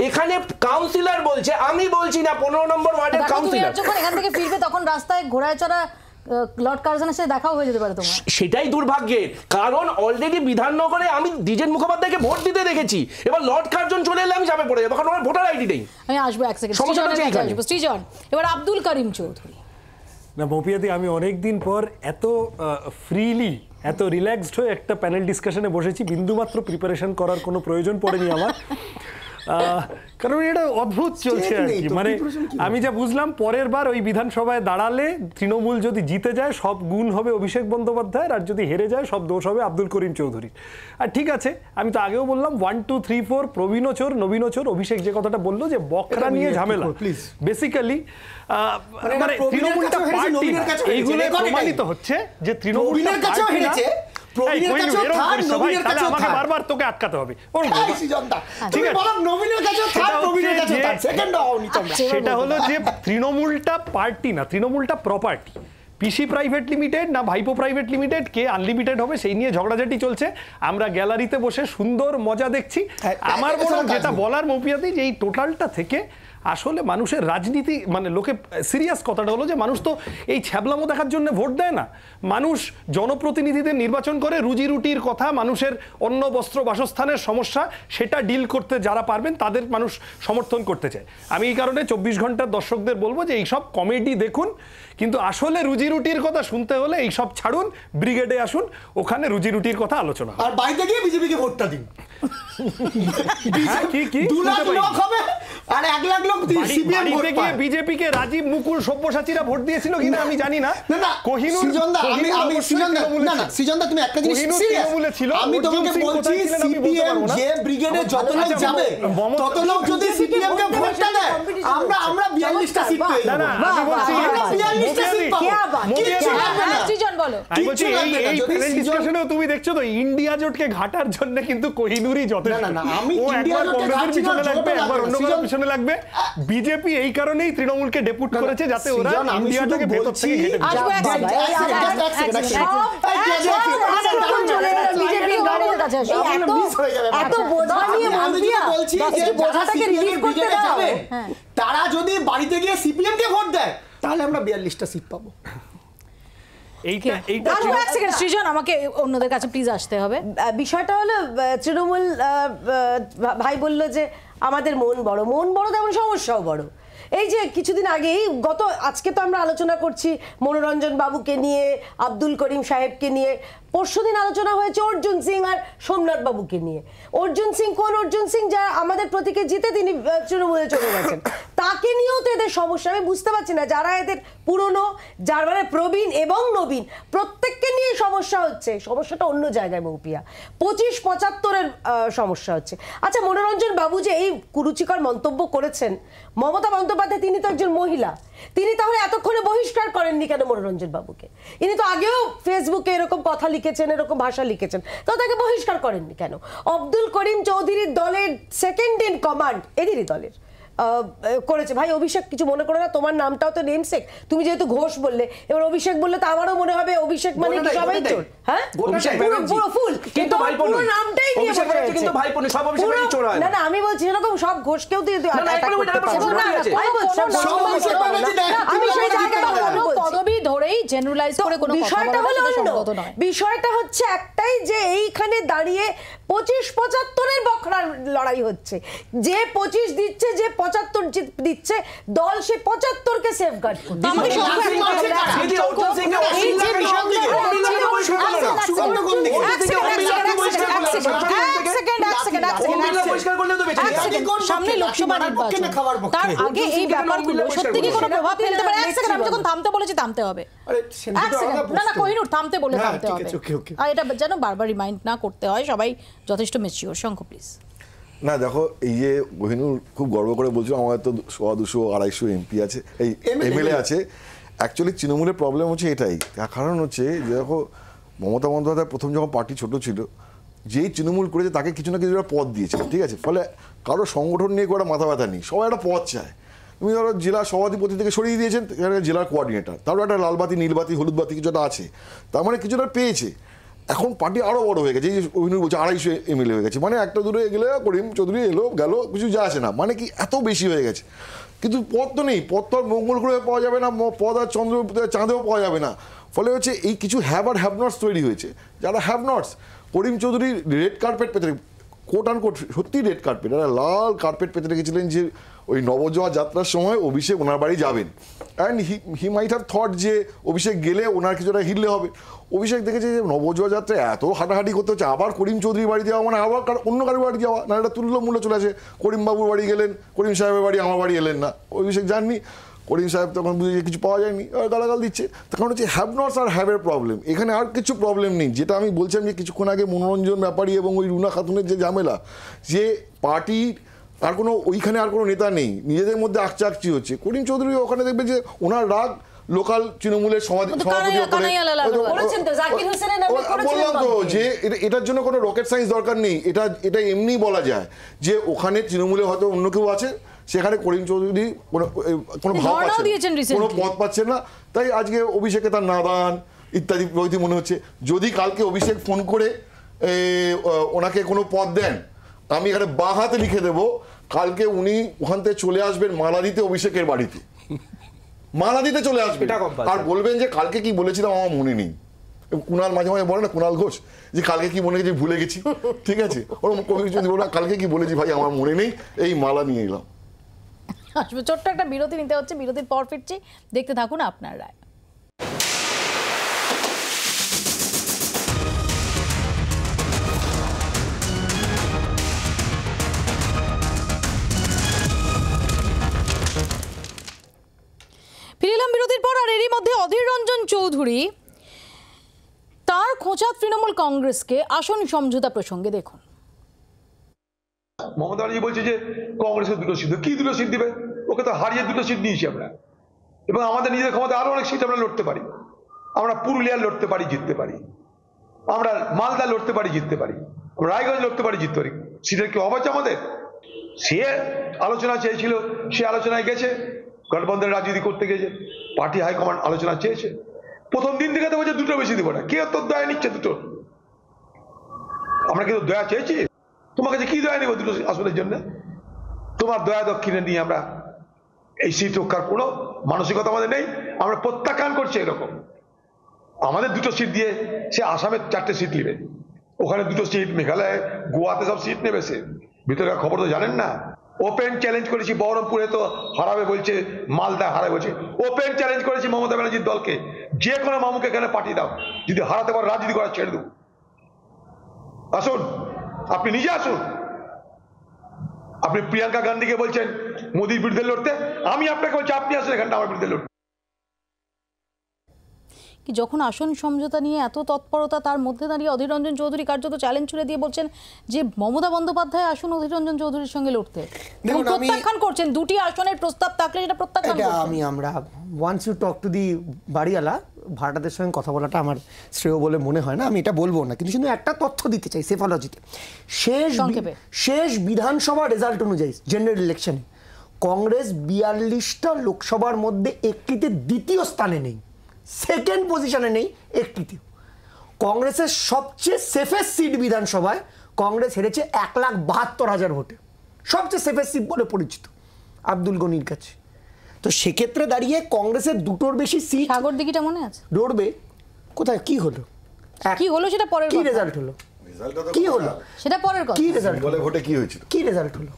এখানে কাউন্সিলর বলছে আমি বলছি না 15 নম্বর ওয়ার্ডের কাউন্সিলর যখন এখান থেকে ফিরবে তখন রাস্তায় ঘোড়ায় চড়া লর্ড কার্জনের সাথে দেখাও হয়ে যেতে পারে তোমার সেটাই দুর্ভাগ্যের কারণ অলরেডি বিধাননগরে আমি দ্বিজেন মুখোপাধ্যায়কে ভোট দিতে দেখেছি এবার লর্ড কার্জন চলে এলে আমি যাবে পড়ে যাবো কারণ আমার ভোটার আইডি নেই আমি আসবো এক সেকেন্ড সৃজন এবার আব্দুল করিম চৌধুরী না মৌপিয়াদি আমি অনেকদিন পর এত ফ্রিলি এত রিল্যাক্সড হয়ে একটা প্যানেল ডিসকাশনে বসেছি বিন্দুমাত্র প্রিপারেশন করার কোনো প্রয়োজন পড়েনি আমার কারণ এটা অদ্ভুত চলছে আর কি মানে আমি যা বুঝলাম পরের বার ওই বিধানসভায় দাঁড়ালে তৃণমূল যদি জিতে যায় সব গুণ হবে অভিষেক বন্দ্যোপাধ্যায়ের আর যদি হেরে যায় সব দোষ হবে আব্দুল করিম চৌধুরীর আর ঠিক আছে আমি তো আগেও বললাম 1 2 3 4 প্রবীণ চোর নবীন চোর অভিষেক যে কথাটা বললো যে বকরা নিয়ে ঝামেলা বেসিক্যালি মানে তৃণমূলটা পার্টি এইগুলো প্রমাণিত হচ্ছে যে তৃণমূলটা পার্টি না বারবার তোকে আটকাতে হবে সেটা হলো যে তৃণমূলটা পার্টি না তৃণমূলটা প্রপার্টি পিসি প্রাইভেট লিমিটেড না ভাইপো প্রাইভেট লিমিটেড কে আনলিমিটেড হবে সেই নিয়ে ঝগড়াঝাটি চলছে আমরা গ্যালারিতে বসে সুন্দর মজা দেখছি আমার বড় যেটা বলার মৌপিয়াদি যে এই টোটালটা থেকে আসলে মানুষের রাজনীতি মানে লোকে সিরিয়াস কথাটা হলো যে মানুষ তো এই ছ্যাবলামো দেখার জন্য ভোট দেয় না মানুষ জনপ্রতিনিধিদের নির্বাচন করে রুজি রুটির কথা মানুষের অন্ন বস্ত্র বাসস্থানের সমস্যা সেটা ডিল করতে যারা পারবেন তাদের মানুষ সমর্থন করতে চায় আমি এই কারণে 24 ঘন্টার দর্শকদের বলবো যে এইসব কমেডি দেখুন কিন্তু আসলে রুজি রুটির কথা শুনতে হলে এইসব ছাড়ুন ব্রিগেডে আসুন ওখানে রুজি রুটির কথা আলোচনা আর বাইরে গিয়ে বিজেপিকে ভোটটা দিন কি 2 লাখ লোক হবে আর 1 লাখ লোক সিপিএম ভোট পায় বিজেপিকে রাজীব মুকুল সব্যসাচীরা ভোট দিয়েছিল কিনা আমি জানি না না কোহিনূর সৃজনদা আমি সৃজনদা না সৃজনদা তুমি একটা জিনিস সিরিয়াস আমি তোমাকে বলছি সিপিএম যে ব্রিগেডে যত লোক যাবে তত লোক যদি সিপিএম কে ভোটটা দেয় আমরা 42টা সিট পেয়ে যাব না আমি বলছি 42টা সিট পাবো সৃজন বলো আমি বলছি এই প্যানেল ডিসকাশনেও তুমি দেখছো তো ইন্ডিয়া জোটকে ঘাটার জন্য কিন্তু কোহিনূরই যথেষ্ট না আমি ইন্ডিয়া জোটকে পিছনে লাগবে একবার অন্য কারো পিছনে লাগবে বিজেপি এই কারণেই তৃণমূলকে ডেপুট করেছে যাতে ওরা ইন্ডিয়াটাকে ভেতর থেকে ঘেটে তারা যদি বাড়িতে গিয়ে সিপিএম কে ভোট দেয় তাহলে আমরা 42টা সিট পাবো সৃজন আমাকে অন্যদের কাছে প্লিজ আসতে হবে বিষয়টা হলো তৃণমূল ভাই বলল যে আমাদের মন বড় তেমন সমস্যাও বড় এই যে কিছুদিন আগেই আজকে তো আমরা আলোচনা করছি মনোরঞ্জন বাবুকে নিয়ে আব্দুল করিম সাহেবকে নিয়ে পরশুদিন আলোচনা হয়েছে অর্জুন সিং আর সোমনাথ বাবুকে নিয়ে অর্জুন সিং কোন অর্জুন সিং যারা আমাদের প্রতীকে জিতে তিনি তৃণমূলে চলে গেছেন তাকে নিয়েও তো এদের সমস্যা আমি বুঝতে পারছি না যারা এদের পুরনো যার মানে প্রবীণ এবং নবীন প্রত্যেককে নিয়ে সমস্যা হচ্ছে সমস্যাটা অন্য জায়গায় মৌপিয়া 25-75-এর সমস্যা হচ্ছে আচ্ছা মনোরঞ্জন বাবু যে এই কুরুচিকর মন্তব্য করেছেন মমতা বন্দ্যোপাধ্যায় তিনি তো একজন মহিলা তিনি তাহলে এতক্ষণে বহিষ্কার করেননি কেন মনোরঞ্জন বাবুকে ইনি তো আগেও ফেসবুকে এরকম কথা লিখেছেন এরকম ভাষা লিখেছেন তো তাকে বহিষ্কার করেননি কেন আব্দুল করিম চৌধুরীর দলের সেকেন্ড ইন কমান্ড এদেরই দলের করেছে। ভাই অভিষেক কিছু মনে করো না, তোমার নামটাও তো নেমসেক, তুমি যেহেতু ঘোষ বললে, এবার অভিষেক বললে তো আমারও মনে হবে অভিষেক মানে কি সবাই চোর। হ্যাঁ পুরো ফুল, কিন্তু পুরো নামটাই নিয়ে বসে আছে। কিন্তু ভাইপো সব অভিষেক মানে চোর হয় না। না আমি বলছি এরকম সব ঘোষকেও দিয়ে আমি সেই জায়গাটা পদবি ধরেই জেনারেলাইজ করে কোনো বিষয়টা হলো বিষয়টা হচ্ছে একটাই, যে এইখানে দাঁড়িয়ে 25-75-এর বখরার লড়াই হচ্ছে। যে 25 দিচ্ছে, যে 75 দিচ্ছে, দল সে 75-কে সেফগার্ড করছে। সামনে লোকসভা নির্বাচন, তার আগে এই ব্যাপারগুলো সত্যি কি কোনো প্রভাব ফেলতে পারে? এক সেকেন্ড, আমি যখন থামতে বলেছি থামতে হবে। না না কোহিনূর থামতে বলে থামতে হবে, আর এটা যেন বারবার রিমাইন্ড না করতে হয়। সবাই যথেষ্ট ম্যাচিওর। Shankha please. না দেখো, এই যে কোহিনূর খুব গর্ব করে বলছো আমাদের তো 100-200-250 এমপি আছে, এই এমএলএ আছে। অ্যাকচুয়ালি তৃণমূলের প্রবলেম হচ্ছে এটাই। কারণ হচ্ছে দেখো, মমতা বন্দ্যোপাধ্যায় প্রথম যখন পার্টি ছোট ছিল, যেই তৃণমূল করেছে তাকে কিছু না কিছু একটা পদ দিয়েছে, ঠিক আছে? ফলে কারো সংগঠন নিয়ে কোনো মাথা ব্যথা নেই, সবাই একটা পদ চায়। তুমি ধরো জেলা সভাধিপতি থেকে সরিয়ে দিয়েছেন, এখানে জেলার কোঅর্ডিনেটর, তারপর একটা লালবাতি নীলবাতি হলুদ বাতি কিছুটা আছে, তার মানে কিছুটা পেয়েছে। এখন পার্টি আরও বড় হয়ে গেছে, এই যে অভিনয় বলছে 250 এমএলএ হয়ে গেছে, মানে একটা দূরে গেলে করিম চৌধুরী এলো গেল, কিছু যা আসে না, মানে কি এত বেশি হয়ে গেছে। কিন্তু পদ তো নেই, পদ তো আর মঙ্গল গ্রহে পাওয়া যাবে না, পদ আর চাঁদেও পাওয়া যাবে না। ফলে হচ্ছে এই কিছু হ্যাভ আর হ্যাভ নটস তৈরি হয়েছে। যারা have nots, Karim Chowdhury red carpet পেতে, কোট আন কোট সত্যি রেড কার্পেট, একটা লাল কার্পেট পেতে রেখেছিলেন যে ওই নবজোয়া যাত্রার সময় অভিষেক ওনার বাড়ি যাবেন, and he might have thought যে অভিষেক গেলে ওনার কিছুটা হিললে হবে। অভিষেক দেখেছে যে নবজোয়া যাত্রায় এত হাঁটাহাঁটি করতে হচ্ছে, আবার করিম চৌধুরীর বাড়ি যাওয়া মানে আবার অন্য কারোর বাড়ি যাওয়া, না এটা তুল্য মূল্য চলে আসে। করিমবাবুর বাড়ি গেলেন, করিম সাহেবের বাড়ি, আমার বাড়ি এলেন না, অভিষেক যাননি। করিম সাহেব তখন বুঝে কিছু পাওয়া যায়নি, গালাগাল দিচ্ছে। তখন হচ্ছে হ্যাভ নটস আর হ্যাভের প্রবলেম। এখানে আর কিছু প্রবলেম নেই। যেটা আমি বলছিলাম যে কিছুক্ষণ আগে মনোরঞ্জন ব্যাপারী এবং ওই রুনা খাতুনের যে ঝামেলা, যে পার্টির আর কোনো ওইখানে আর কোনো নেতা নেই, নিজেদের মধ্যে আকচাকচি হচ্ছে। করিম চৌধুরী ওখানে দেখবে যে ওনার রাগ লোকাল তৃণমূলের সভাপতি, বললাম তো যে এটার জন্য কোনো রকেট সায়েন্স দরকার নেই। এটা এমনি বলা যায় যে ওখানে তৃণমূলে হয়তো অন্য কেউ আছে, সেখানে করিম চৌধুরী কোনো ভাব পাচ্ছেন, কোনো পদ পাচ্ছেন না, তাই আজকে অভিষেকে তার নাদান ইত্যাদি প্রভৃতি মনে হচ্ছে। যদি কালকে অভিষেক ফোন করে ওনাকে কোনো পদ দেন, আমি এখানে বাঁ হাতে লিখে দেবো, কালকে উনি ওখান থেকে চলে আসবেন মালা দিতে অভিষেকের বাড়িতে, মালা দিতে চলে আসবেন, আর বলবেন যে কালকে কি বলেছিলাম আমার মনে নেই। কুণাল মাঝে মাঝে বলে না, কুণাল ঘোষ, যে কালকে কি মনে গেছে ভুলে গেছি, ঠিক আছে? ওরকম কবি যদি বলে কালকে কি বলেছি ভাই আমার মনে নেই, এই মালা নিয়ে এলাম। আসবে ছোট্ট একটা বিরতি নিতে হচ্ছে, বিরতির পর ফিরছি, দেখতে থাকুন আপনার রায়। ফিরলাম বিরতির পর, আর এরই মধ্যে অধীর রঞ্জন চৌধুরী তার খোঁচা তৃণমূল কংগ্রেসকে আসন সমঝোতা প্রসঙ্গে দেখুন। মমতা ব্যানার্জি বলছে যে কংগ্রেসের 2টো সিট, কি 2টো সিট দিবে? ওকে তো হারিয়ে 2টো সিট নিয়েছি আমরা, এবং আমাদের নিজেদের ক্ষমতা আরো অনেক সিট আমরা লড়তে পারি। আমরা পুরুলিয়া লড়তে পারি, জিততে পারি, আমরা মালদা লড়তে পারি, জিততে পারি, রায়গঞ্জ লড়তে পারি, জিততে পারি। সিটের কি অভাব আছে আমাদের? সে আলোচনা চেয়েছিল, সে আলোচনায় গেছে, গঠবন্ধনের রাজনীতি করতে গেছে, পার্টি হাইকমান্ড আলোচনা চেয়েছে। প্রথম দিন থেকে তো বলছে 2টো বেশি দিব না। কে তোর দয়া নিচ্ছে 2টো? আমরা কিন্তু দয়া চেয়েছি? তোমার কাছে কি দয়া নিব 2টো আসনের জন্য? তোমার দয়া দক্ষিণে নিয়ে আমরা এই সিট রক্ষার কোনো মানসিকতা আমাদের নেই, আমরা প্রত্যাখ্যান করছি। এরকম আমাদের 2টো সিট দিয়ে সে আসামে 4টে সিট নেবে, ওখানে 2টো সিট, মেঘালয় গোয়াতে সব সিট নেবে। সে ভিতরের খবর তো জানেন না। ওপেন চ্যালেঞ্জ করেছি, বহরমপুরে তো হারাবে বলছে, মালদা হারাবে বলছে। ওপেন চ্যালেঞ্জ করেছি মমতা ব্যানার্জির দলকে, যে কোনো মামুকে এখানে পাঠিয়ে দাও, যদি হারাতে পারো রাজনীতি করা ছেড়ে দেবো। আসুন, আপনি নিজে আসুন। আপনি প্রিয়াঙ্কা গান্ধীকে বলছেন মোদির বিরুদ্ধে লড়তে, আমি আপনাকে বলছি আপনি আসুন এখানটা আমার বিরুদ্ধে লড়তে। কি যখন আসন সমঝোতা নিয়ে এত তৎপরতা, তার মধ্যে দাঁড়িয়ে অধীর রঞ্জন চৌধুরী কার্যত চ্যালেঞ্জ ছুড়ে দিয়ে বলছেন যে মমতা বন্দ্যোপাধ্যায় আসুন অধীর রঞ্জন চৌধুরীর সঙ্গে লড়তে, এবং প্রত্যাখ্যান করছেন। 2টি আসনের প্রস্তাব থাকলে সেটা প্রত্যাখ্যান করছেন। আমরা once you talk to the বাড়িওয়ালা, ভাড়াটাদের সঙ্গে কথা বলাটা আমার শ্রেয় বলে মনে হয় না, আমি এটা বলবো না, কিন্তু শুধু একটা তথ্য দিতে চাই সেফোলজিতে। শেষ বিধানসভা রেজাল্ট অনুযায়ী জেনারেল ইলেকশনে কংগ্রেস 42টা লোকসভার মধ্যে একটিতে দ্বিতীয় স্থানে নেই, সেকেন্ড পজিশনে নেই একটিতে। কংগ্রেসের সবচেয়ে সেফেস্ট সিট বিধানসভায় কংগ্রেস হেরেছে 1,72,000 ভোটে, সবচেয়ে সেফেস্ট সিট বলে পরিচিত আব্দুল গনির কাছে। তো সেক্ষেত্রে দাঁড়িয়ে কংগ্রেসের দুটোর বেশি সিট সাগরদিঘিটা মনে আছে লড়বে। কোথায় কি হলো, কি হলো সেটা পরের কি কথা। রেজাল্ট হলো, কি হলো সেটা পরের কথা। কি রেজাল্ট বলে ভোটে কি হয়েছিল, কি রেজাল্ট হলো?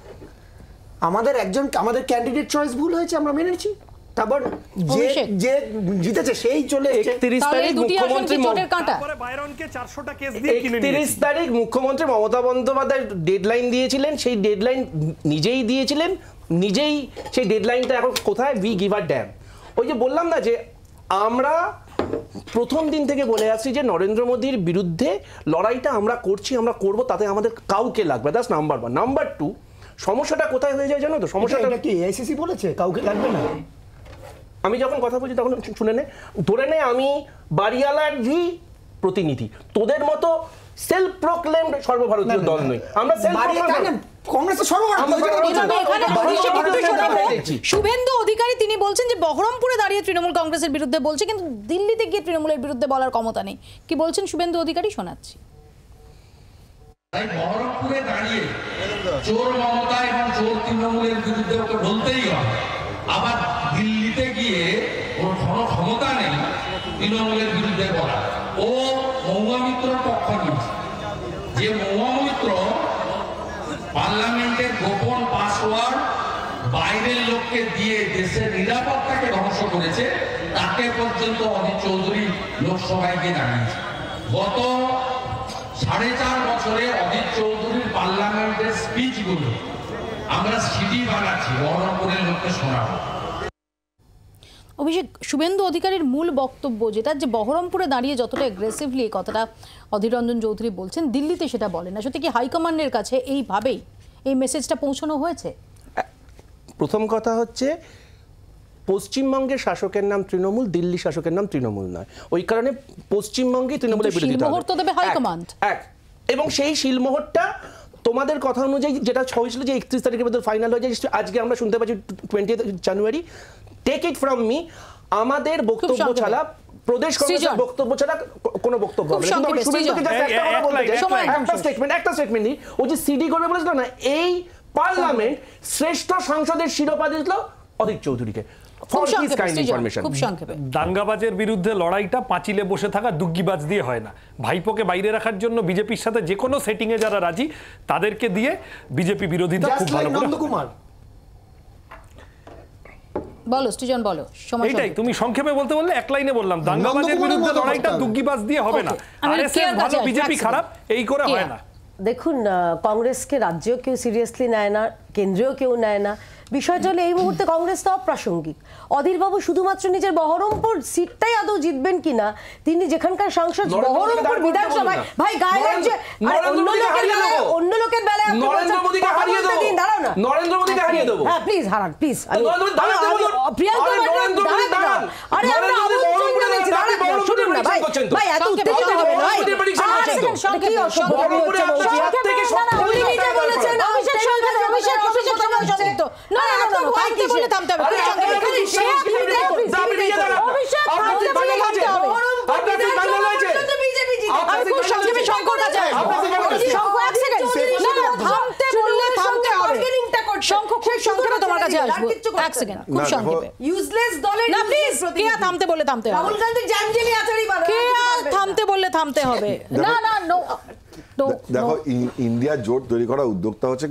আমাদের ক্যান্ডিডেট চয়েস ভুল হয়েছে, আমরা মেনেছি। তারপর যে অভিষেক। যে জিতেছে সেই চলে এসেছে। 31 তাহলে এই তারিখ দুটি আসন কি মুখ্যমন্ত্রী চোটের কাঁটা? বাইরনকে 400টা কেস দিয়ে কিনে 31 তারিখ মুখ্যমন্ত্রী মমতা বন্দ্যোপাধ্যায় ডেডলাইন দিয়েছিলেন, সেই ডেডলাইন নিজেই দিয়েছিলেন, নিজেই সেই ডেডলাইনটা এখন কোথায়? We give a dam. ওই যে বললাম না যে আমরা প্রথম দিন থেকে বলে আসছি যে নরেন্দ্র মোদীর বিরুদ্ধে লড়াইটা আমরা করছি, আমরা করব, তাতে আমাদের কাউকে লাগবে। That's number 1। নাম্বার 2, সমস্যাটা কোথায় হয়ে যায় জানো তো? সমস্যাটা এটা কি এআইসিসি বলেছে কাউকে লাগবে না? আমি যখন কথা বলছি তখন শুনে নে, ধরে নে আমি বাড়িওয়ালারই প্রতিনিধি, তোদের মতো সেলফ প্রোক্লেমড সর্বভারতীয় দল নই আমরা। শুভেন্দু অধিকারী তিনি বলছেন যে বহরমপুরে দাঁড়িয়ে তৃণমূল কংগ্রেসের বিরুদ্ধে বলছে, কিন্তু দিল্লিতে গিয়ে তৃণমূলের বিরুদ্ধে বলার ক্ষমতা নেই। কি বলছেন শুভেন্দু অধিকারী, শোনাচ্ছি। তাই বহরমপুরে দাঁড়িয়ে চোর মমতা এবং চোর তৃণমূলের বিরুদ্ধে ওকে বলতেই হবে। আবার দিল্লিতে গিয়ে ওর কোনো ক্ষমতা নেই তৃণমূলের বিরুদ্ধে বলা। ও মহুয়া মিত্রর পক্ষ নিয়েছে, যে মহুয়া মিত্র পার্লামেন্টের গোপন পাসওয়ার্ড বাইরের লোককে দিয়ে দেশের নিরাপত্তাকে ধ্বংস করেছে, তাকে পর্যন্ত অধীর চৌধুরী লোকসভায় গিয়ে দাঁড়িয়েছে। গত 4.5 বছরে অধীর চৌধুরীর পার্লামেন্টের স্পিচগুলো আমরা সিডি বানাচ্ছি, বহরমপুরের লোককে শোনাবো। অভিষেক, শুভেন্দু অধিকারীর মূল বক্তব্য যেটা, যে বহরমপুরে দাঁড়িয়ে যতটা অ্যাগ্রেসিভলি কথাটা অধীর রঞ্জন চৌধুরী বলছেন, দিল্লিতে সেটা বলেন না। সত্যি কি হাইকমান্ডের কাছে এইভাবেই এই মেসেজটা পৌঁছানো হয়েছে? প্রথম কথা হচ্ছে পশ্চিমবঙ্গের শাসকের নাম তৃণমূল, দিল্লি শাসকের নাম তৃণমূল নয়। ওই কারণে পশ্চিমবঙ্গে তৃণমূলের বিরোধিতা হবে। শিলমোহর তো দেবে হাইকমান্ড। এক, এবং সেই শিলমোহরটা তোমাদের কথা অনুযায়ী যেটা হয়েছিল যে 31 তারিখের মধ্যে ফাইনাল হয়ে যায়, আজকে আমরা শুনতে পাচ্ছি 20 জানুয়ারি। টেক ইট ফ্রম মি, আমাদের বক্তব্য ছাড়া, প্রদেশ কংগ্রেসের বক্তব্য ছাড়া কোনো বক্তব্য হবে না। কিন্তু আমি শুভেন্দুকে জাস্ট একটা কথা বলতে চাই, একটা স্টেটমেন্ট দিই। ও যে সিডি করবে বলেছিল না, এই পার্লামেন্ট শ্রেষ্ঠ সংসদের শিরোপা দিয়েছিল অধীর চৌধুরীকে। দাঙ্গাবাজের বিরুদ্ধে লড়াইটা পাঁচিলে বসে থাকা দুগ্গিবাজ দিয়ে হয় না। ভাইপোকে বাইরে রাখার জন্য বিজেপির সাথে যে কোনো সেটিং এ যারা রাজি তাদেরকে দিয়ে বিজেপি বিরোধিতা খুব ভালো করে। বলো সৃজন, বলো। এইটাই তুমি সংক্ষেপে বলতে বললে, এক লাইনে বললাম, দাঙ্গাবাজের বিরুদ্ধে লড়াইটা দুগ্গিবাজ দিয়ে হবে না। আরএসএস ভালো, বিজেপি খারাপ, এই করে হয় না। দেখুন, কংগ্রেসকে রাজ্যেও কেউ সিরিয়াসলি নেয় না, কেন্দ্রেও কেউ নেয় না। বিষয়টা হলো এই মুহূর্তে কংগ্রেস তো অপ্রাসঙ্গিক। অধীরবাবু শুধুমাত্র নিজের বহরমপুর সিটটাই আদৌ জিতবেন কিনা, তিনি যেখানকার সাংসদ বহরমপুর বিধানসভায়, ভাই গায়ে লাগছে, অন্য লোকের বেলায় নরেন্দ্র মোদীকে হারিয়ে দেবো, দাঁড়াও না, নরেন্দ্র মোদীকে হারিয়ে দেবো। হ্যাঁ প্লিজ হারান, প্লিজ। আরে আমরা আমন্ত্রণ জানাচ্ছি, শুনুন না ভাই, ভাই এত উত্তেজিত হবে না ভাই। কি অসম্ভব হচ্ছে থেকে সব উনি নিজে বলেছেন অভিষেক সরকার, অভিষেক সংযুক্ত না, এত ভাইকে বলে থামতে হবে। থামতে হবে না, না, দেখো, ইন্ডিয়া জোট তৈরি করা উদ্যোক্তা হচ্ছে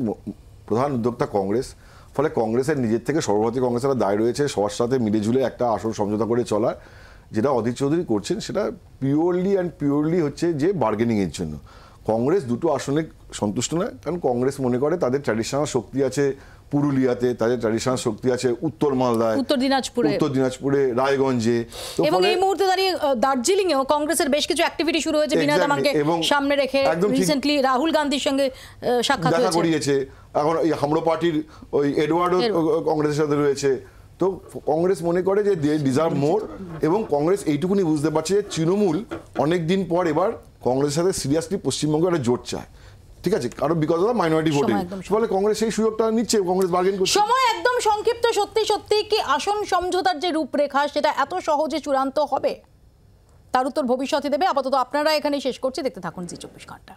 প্রধান উদ্যোক্তা কংগ্রেস। ফলে কংগ্রেসের নিজের থেকে সর্বভারতীয় কংগ্রেসের দায় রয়েছে সবার সাথে মিলেঝুলে একটা আসন সমঝোতা করে চলার। যেটা অধীর চৌধুরী করছেন সেটা পিওরলি হচ্ছে যে বার্গেনিংয়ের জন্য। কংগ্রেস দুটো আসনে সন্তুষ্ট নয়, কারণ কংগ্রেস মনে করে তাদের ট্র্যাডিশনাল শক্তি আছে পুরুলিয়াতে, তাদের ট্র্যাডিশনাল শক্তি আছে উত্তর মালদায়, উত্তর দিনাজপুরে, রায়গঞ্জে, এবং এই মুহূর্তে দাঁড়িয়ে দার্জিলিং এও কংগ্রেসের বেশ কিছু অ্যাক্টিভিটি শুরু হয়েছে। বিনয় দামাকে সামনে রেখে রিসেন্টলি রাহুল গান্ধীর সঙ্গে সাক্ষাৎ দেখা করিয়েছে। এখন এই হামড়ো পার্টির ওই এডওয়ার্ডও কংগ্রেসের সাথে রয়েছে। তো কংগ্রেস মনে করে যে দে ডিজার্ভ মোর, এবং কংগ্রেস এইটুকুনি বুঝতে পারছে যে তৃণমূল অনেক দিন পর এবার কংগ্রেসের সাথে সিরিয়াসলি পশ্চিমবঙ্গে একটা জোট চায়। ঠিক আছে, কারণ বিকজ অফ মাইনরিটি ভোটে, ফলে কংগ্রেস সেই সুযোগটা নিচ্ছে, কংগ্রেস বার্গেন করছে। সময় একদম সংক্ষিপ্ত, সত্যি সত্যি কি আসন সমঝোতার যে রূপরেখা সেটা এত সহজে চূড়ান্ত হবে? তার উত্তর ভবিষ্যতে দেবে। আপাতত আপনারা এখানে শেষ করছি, দেখতে থাকুন জি 24 ঘন্টা।